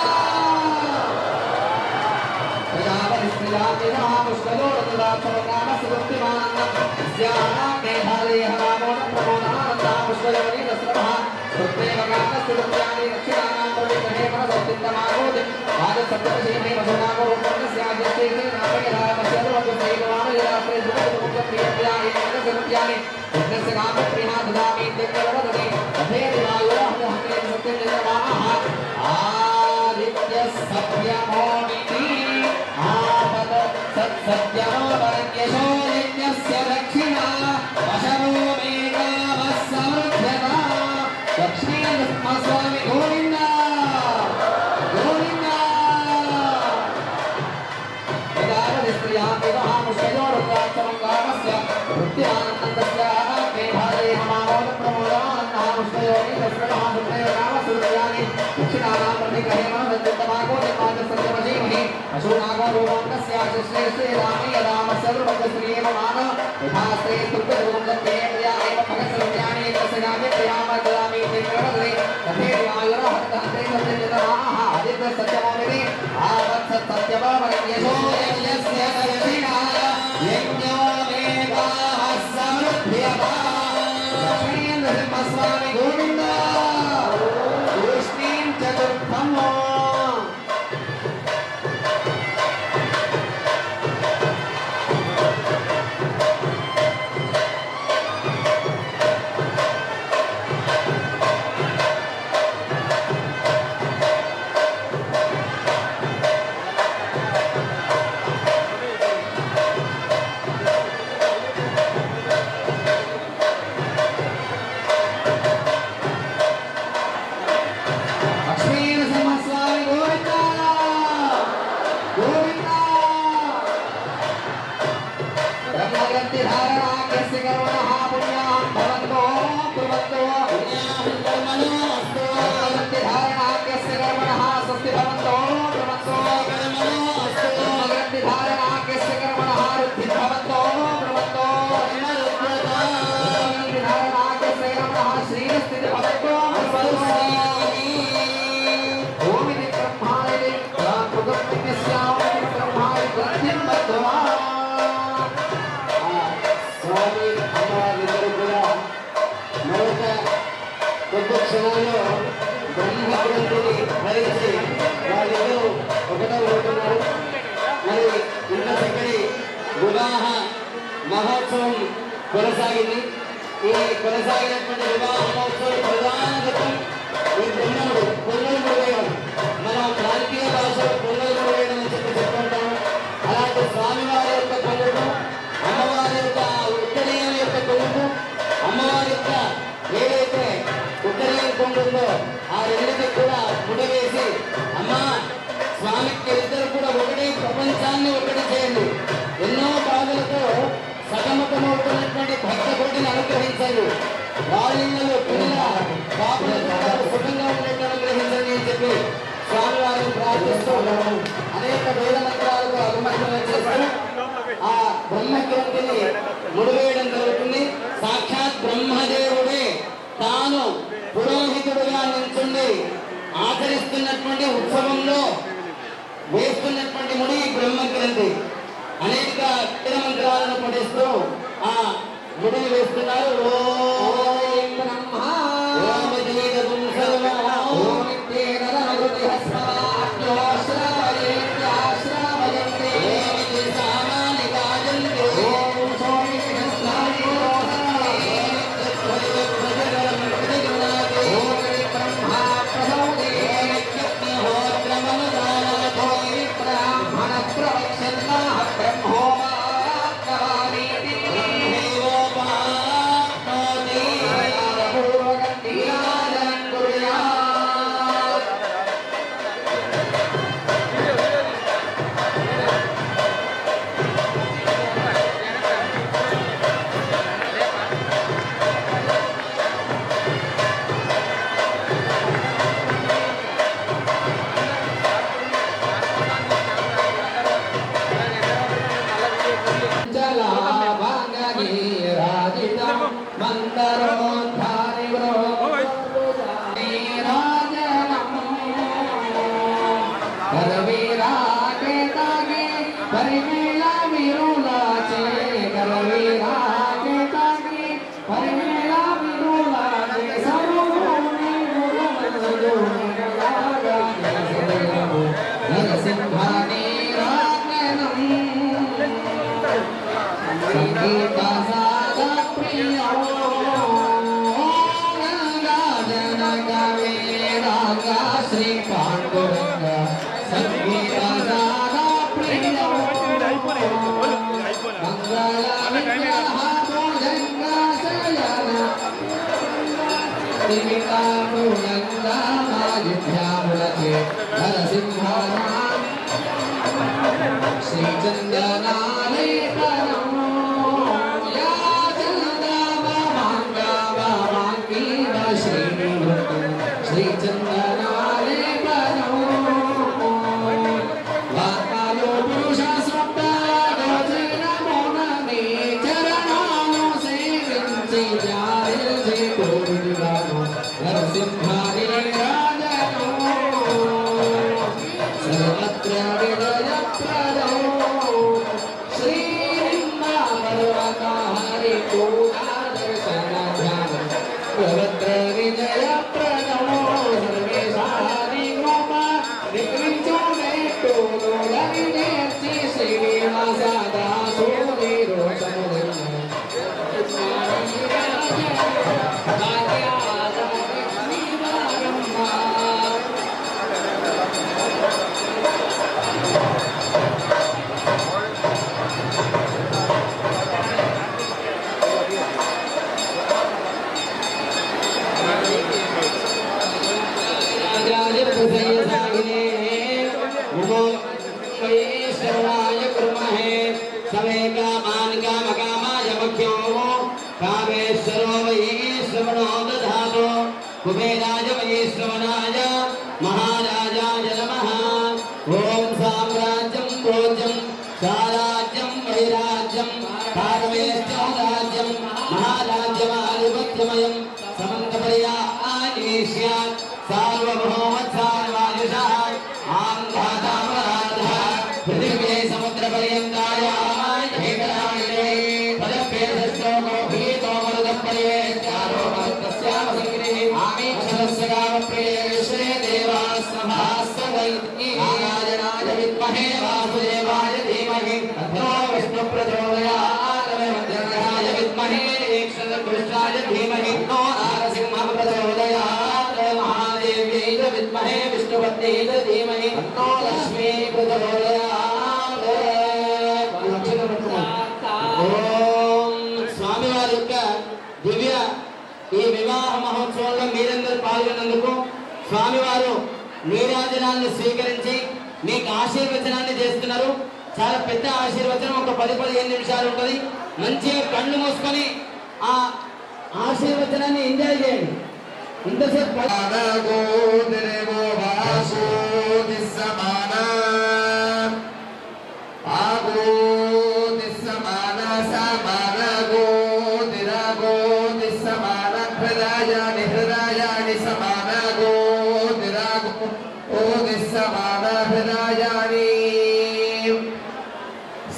Speaker 2: सत्यमोपरण्यशो यज्ञस्य दक्षिणा वशरो मेकामः समृद्ध्यता लक्ष्मीनृसिंहस्वामी गोविन्दा गोविन्दा यदावधिस्त्रियां विवाह मुष्टयोरुद्राक्षमङ्गामस्य वृत्त्यानन्दस्य मेधादे हमामोदप्रमोदानन्दः मुष्टयोनि तस्मतः सुप्रेमकामसुरयानि दक्षिणानां प्रतिग्रहेमः सज्जतमागो निर्माजसत्यमजीमहि अशोनागो रोमाङ्गस्य आशिश्रेष्ठे रामे यदामस्य सर्वभद्रश्रियेव मान यथास्ते स्तुत्यदुर्गन्धे प्रियामेव भगसर्व्यानि एकस्य गामे प्रियामर्ददामि तेन्द्रवदने तथेति वायुरहन्तहन्ते सत्यजतमाः आदित्य सत्यमोमिति आवत् सत्यमोपरण्यशो यज्ञस्य दक्षिणा यज्ञोमेकाः समृद्ध्यता लक्ष्मीनृसिंहस्वामी गोविन्दा तूष्णीं चतुर्थम् క్షణంలో బ్రహ్మగ్రంథిని ధరించి వాళ్ళిద్దరూ ఒకటో ఉంటున్నారు. మరి ఇంత చక్కటి వివాహ మహోత్సవం కొనసాగింది. ఈ కొనసాగినటువంటి వివాహ మహోత్సవం ప్రధాన ఘట్టం ఈ పొంగలు వేయడం. మనం ప్రాంతీయ భాషలో పొంగలు వేయడం అని చెప్పుకుంటాము. అలాంటి స్వామివారి యొక్క పొంగలు, అమ్మవారి యొక్క ఉత్తరీయం యొక్క పొంగు, అమ్మవారి యొక్క ఏదైతే ఉత్తరీయం పొంగుందో ఆ రెండింటికి కూడా ముడవేసి అమ్మ స్వామికి ఇద్దరు కూడా ఒకటి ప్రపంచాన్ని ఒకటి చేయండి, ఎన్నో బాధలతో సగమకమవుతున్నటువంటి భక్త కోటిని అనుగ్రహించండి, వాళ్ళిళ్ళలో పిల్లల పాపలతో సుఖంగా ఉండేట్టు అనుగ్రహించండి అని చెప్పి స్వామివారిని ప్రార్థిస్తూ అనేక వేద మంత్రాలకు అభిమగ్నం చేస్తూ ఆ బ్రహ్మగ్రంథిని ముడివేయడం జరుగుతుంది. సాక్షాత్ బ్రహ్మదేవుడే తాను పురోహితుడుగా నిల్చుండి ఆచరిస్తున్నటువంటి ఉత్సవంలో వేస్తున్నటువంటి ముడి బ్రహ్మగ్రంథి. అనేక వేద మంత్రాలను పఠిస్తూ ఆ ముడిని వేస్తున్నారు. ఓం బ్రహ్మ ఓం జీవగుం సర్వం ఓం ఇత్యేన నరుతి హస్మాత్మో శ్రావయేత్య శ్రావయంతే ఏమితి సామాని గాయంతే ఓం సోమి హస్తాని రోహణే ప్రజగరం ప్రజగణాతే ఓం బ్రహ్మ ప్రసౌదే యజ్ఞో परिमितामुलङ्गामायुध्यामुलके नरसिंहानां श्रीचन्दनालेखनम् या चन्दमामाङ्गामाङ्गीव श्रीचन्दनालेखनम् वाकालो पुरुषस्वप्तागोचेन मोनमे चरणानो सेविंचि जायजे कोविदानो नरसिंहानि राजनो सर्वत्र विजयप्रदो श्रीलिङ्गापर्वताहरि पूजादर्शनध्यान सर्वत्र विजयप्रदो सर्वेशानि गोप विकृञ्चो नेटो लविनेर्चि श्रीनिवासदासो वीरोषमुदम् कुबेराय वैश्रवणाय महाराजाय नमः। ओम साम्राज्यं भोज्यं साराज्यं वैराज्यं पारमेष्ठं राज्यं महाराज्यमाधिपत्यमयं समन्तपर्यायेष्यात् सार्वभौमसार्वायुषः आन्धातामराधः पृथिव्यै समुद्रपर्यन्ताय हेकराय पदभेदश्लोको भीतो मरुदपर्येत्यारो तस्यावसङ्ग्रे आमीक्षरस्यगामप्रिये देवास्सभास्सवैति नारायणाय विद्महे वासुदेवाय धीमहि तन्नो विष्णुप्रचोदयात् मध्यग्रहाय विद्महे एकशतकृष्णाय धीमहि तन्नो नारसिंहः प्रचोदयात् महादेव्यै च विद्महे विष्णुपत्न्यै च धीमहि तन्नो लक्ष्मी प्रचोदयात्। ఓం స్వామివారి యొక్క దివ్య ఈ వివాహ మహోత్సవంలో మీరందరూ పాల్గొన్నందుకు స్వామివారు నీరాజనాన్ని స్వీకరించి మీకు ఆశీర్వచనాన్ని చేస్తున్నారు. చాలా పెద్ద ఆశీర్వచనం, ఒక 10-15 నిమిషాలు ఉంటుంది. మంచిగా కళ్ళు మూసుకొని ఆ ఆశీర్వచనాన్ని ఎంజాయ్ చేయండి. ఇంతసేపు
Speaker 5: हृदयानि समानागो दिरागो ओ दिस्समाना हृदयानि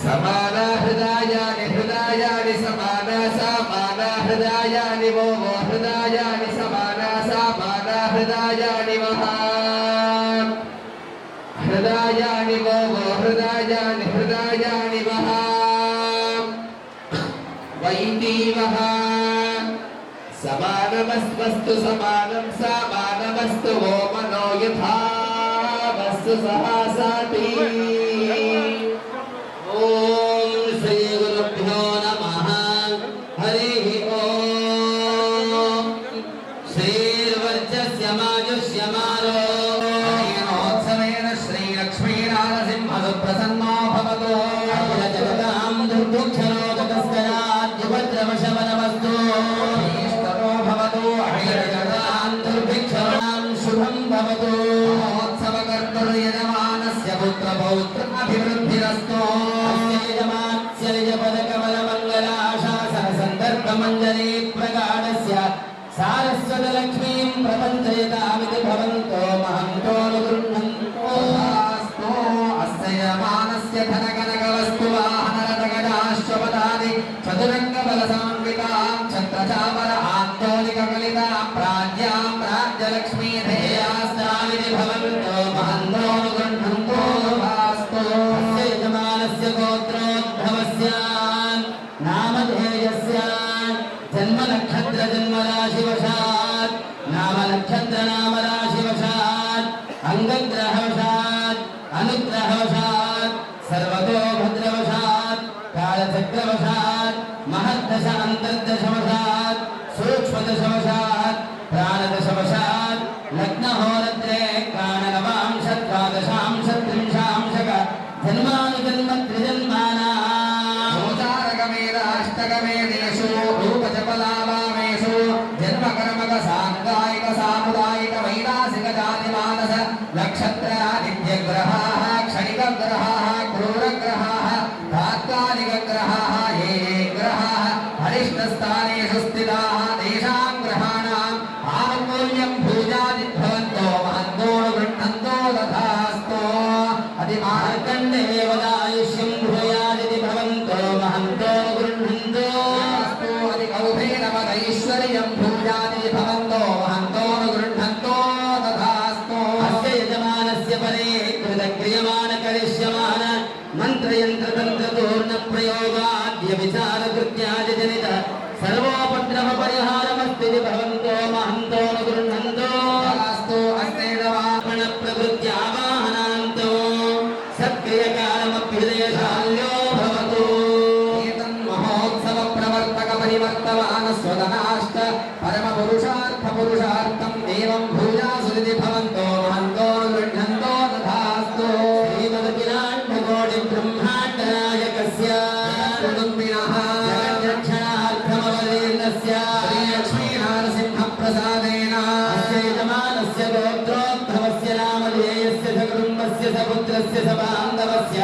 Speaker 5: समाना हृदयानि हृदयानि समाना समाना हृदयानि वो हृदयानि समाना समाना हृदयानि महा हृदयानि वो हृदयानि हृदयानि महा वैति महा समानमस्तु समानं समानमस्तु वो मनो यथा वस्तु सहसाति।
Speaker 2: ఓం శ్రీ గురుభ్యో నమః. హరి ఓం. శ్రీర్వర్చస్య మాజుష్య మారోత్సవేన శ్రీలక్ష్మీనారసింహసు ప్రసన్నో భవతో జగతాం దుర్భిక్షరోగతస్కరాద్యుపద్రవశవనమస్తు భవతు అభిజగతాం దుర్భిక్షరాం శుభం భవతు. మహోత్సవకర్తుర్యజమానస్య పుత్రపౌత్రాభివృద్ధిరస్తు. యజమానస్య నిజపదకమలమంగళాశాసన సందర్భమంజరీ ప్రగాఢస్య సారస్వతలక్ష్మీం ప్రపంచయతామితి భవంతో మహంతో గృహ్ణంతో.
Speaker 5: అస్య యజమానస్య ధనకనకవస్తు వాహనరథగజాశ్వపదాది చతురంగబలసాన్వితాం ఛత్రచామర ఆందోళికకలితాం ప్రాజ్యాం రాజ్యలక్ష్మీ ధేయాస్తామితి భవంతో మహంతో గృహ్ణంతో.
Speaker 2: యజమానస్య గోత్రోద్భవస్య నామధేయస్య జన్మ నక్షత్ర జన్మరాశివశాత్ నామ నక్షత్ర నామరాశివశాత్ అంగగ్రహవశాత్ అనుగ్రహవశాత్ సర్వతో భద్రవశాత్ కాలచక్రవశాత్ మహద్దశ అంతర్దశవశాత్ సూక్ష్మదశవశాత్ ప్రాణ
Speaker 5: नक्षत्रादित्यग्रहाः क्षणिकग्रहाः क्रूरग्रहाः तात्कालिकग्रहाः ये ग्रहाः अरिष्टस्थानेषु स्थिताः तेषां ग्रहाणाम् आनुकूल्यं भूजादिभवन्तो महन्तो गृह्णन्तो तथास्तु अधिमार्कण्डेवदायुष्यं भूयादिति भवन्तो महन्तो गृह्णन्तो अस्तु अधिकौभेनवदैश्वर्यं भूयादिति भवन्तो महन्तो गृह्णन्तो तथास्तु अस्य यजमानस्य परे कृतक्रियमाण करिष्यमाण मन्त्रयन्त्रतन्त्रतूर्णप्रयोगाद्य विचारकृत्यादिजनित सर्वोपद्रव परिहारमस्ति भवन्तो महन्तो गृह्णन्तो अस्तु अस्तेदवापण प्रकृत्यावाहनान्तो सत्क्रियकालमभ्युदयशाल्यो भवतु एतन्महोत्सव प्रवर्तक परिवर्तमान स्वदनाष्ट परमपुरुषार्थं देवं भूयासुरिति भवन्तो महन्तो गृह्णन्तो तथास्तु श्रीमदखिलाण्डकोटि ब्रह्माण्डनायकस्य कुटुम्बिनः जगद्रक्षणार्थमवतीर्णस्य श्रीलक्ष्मीनारसिंहप्रसादेन अस्य यजमानस्य गोत्रोद्भवस्य नामधेयस्य स कुटुम्बस्य स पुत्रस्य स बान्धवस्य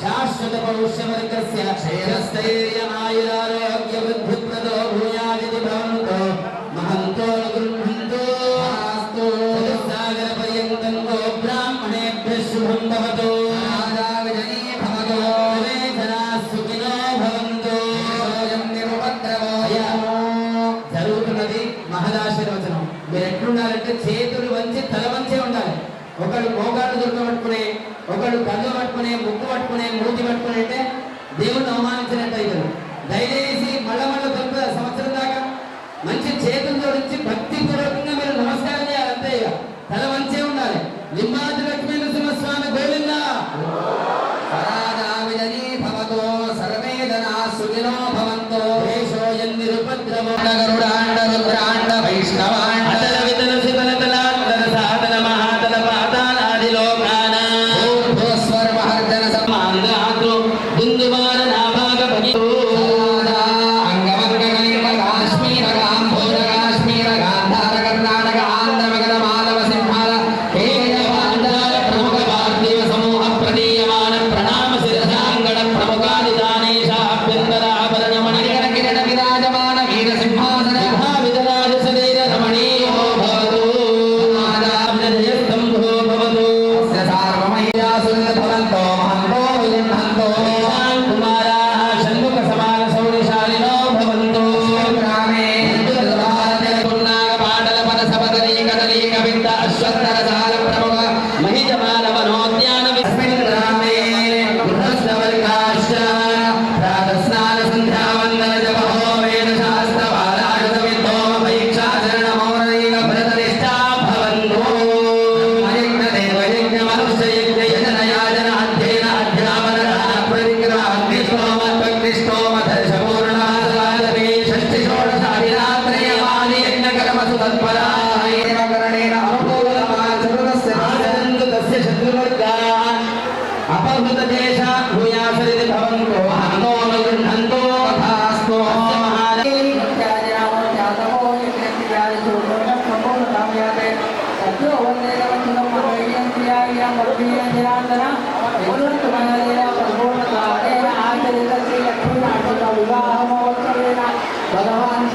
Speaker 5: शाश्वतपौष्यवर्गस्य क्षेत्रस्थैर्यमायुरारोग्यवृद्धिप्रदो भूयादिति भवन्तो महन्तो गृह्णन्तो अस्तु चतुस्सागरपर्यन्तं गो ब्राह्मणेभ्यः शुभं भवतु राजा विजयी भवतु वेदनाः सुखिनो भवन्तु सोऽयं निरुपद्रवो జరుగుతున్నది మహదాశీర్వచనం. మీరు ఎట్లుండాలంటే చేతులు వంచి తల వంచే ఉండాలి. ఒకళ్ళు మోకాళ్ళు దొరకబట్టుకునే, ఒకళ్ళు కళ్ళు పట్టుకునే, ముక్కు పట్టుకునే, మూతి పట్టుకుని అంటే దేవుణ్ణి అవమానించినట్టు అవుతుంది. దయచేసి మళ్ళా దొరుకుతుంది సంవత్సరం దాకా మంచి చేతులు జోడించి భక్తి పూర్వకంగా మీరు నమస్కారం చేయాలి. అంతే ఇక తల వంచే ఉండాలి. లింబాద్రి లక్ష్మీ నరసింహస్వామి గోవిందా విజయీ భవతో సర్వేదనా సుఖినో భవంతో దేశోయం నిరుపద్రవో గరుడాండ రుద్రాండ వైష్ణవాండ అతల వితల శివలతలాంతర సాధన మహాతల పాతాళాది లోకాన భూస్వర్మహర్జన సమాంద్రాద్రో దుందుమార నాభాగ భగితో అంగమంగళీమ కాశ్మీర గాంభోజ కాశ్మీర గాంధార కర్ణాటక ఆంధ్ర మగధ మాధవ సింహాల కేయ పాండాల ప్రముఖ పార్థివ సమూహ ప్రదీయమాన ప్రణామ శిరసాంగణ ప్రముఖాది దానేశాభ్యంతరాభరణ మణిగణ కిరణ విరాజమాన వీర సింహాసన విధరాజ శరీర రమణీయో భవతు జయస్తంభో భవతు సార్వమయ్యాసుల భవంతో మహంతో విజృంభంతో కుమారాः షణ్ముఖ సమాన శౌర్యశాలినో భవంతు గ్రామే పున్నాగ పాటల పద సపదరీ కదలీక విద్ద అశ్వత్తర సాల ప్రముఖ మహిజమాన వనోద్యాన విస్మిన్ గ్రామే గృహస్థవర్గాశ్చ ప్రాతస్నాన సంధ్యా వందన జపహో వేద శాస్త్ర వారాయుధ విద్వో పరీక్షాచరణ మౌనైక భరతనిష్టా భవంతు యజ్ఞ దేవ యజ్ఞ మనుష్య యజ్ఞ యజన యాజన అధ్యయన అధ్యాపన దాన ప్రతిగ్రహ అగ్నిష్టోమ త్వగ్నిష్టోమ దర్శపూర్ణాదాలమే షష్ఠి షోడశాదిరాత్రయమాని యజ్ఞ కర్మసు తత్పరాయేన కరణేన అనుకూలమాచరుతస్య ఆచరంతు తస్య శత్రువర్గాః అపహృత దేశ భూయాసరితి భవంతో హంతో గృహంతో తథాస్తు
Speaker 4: భగవాన్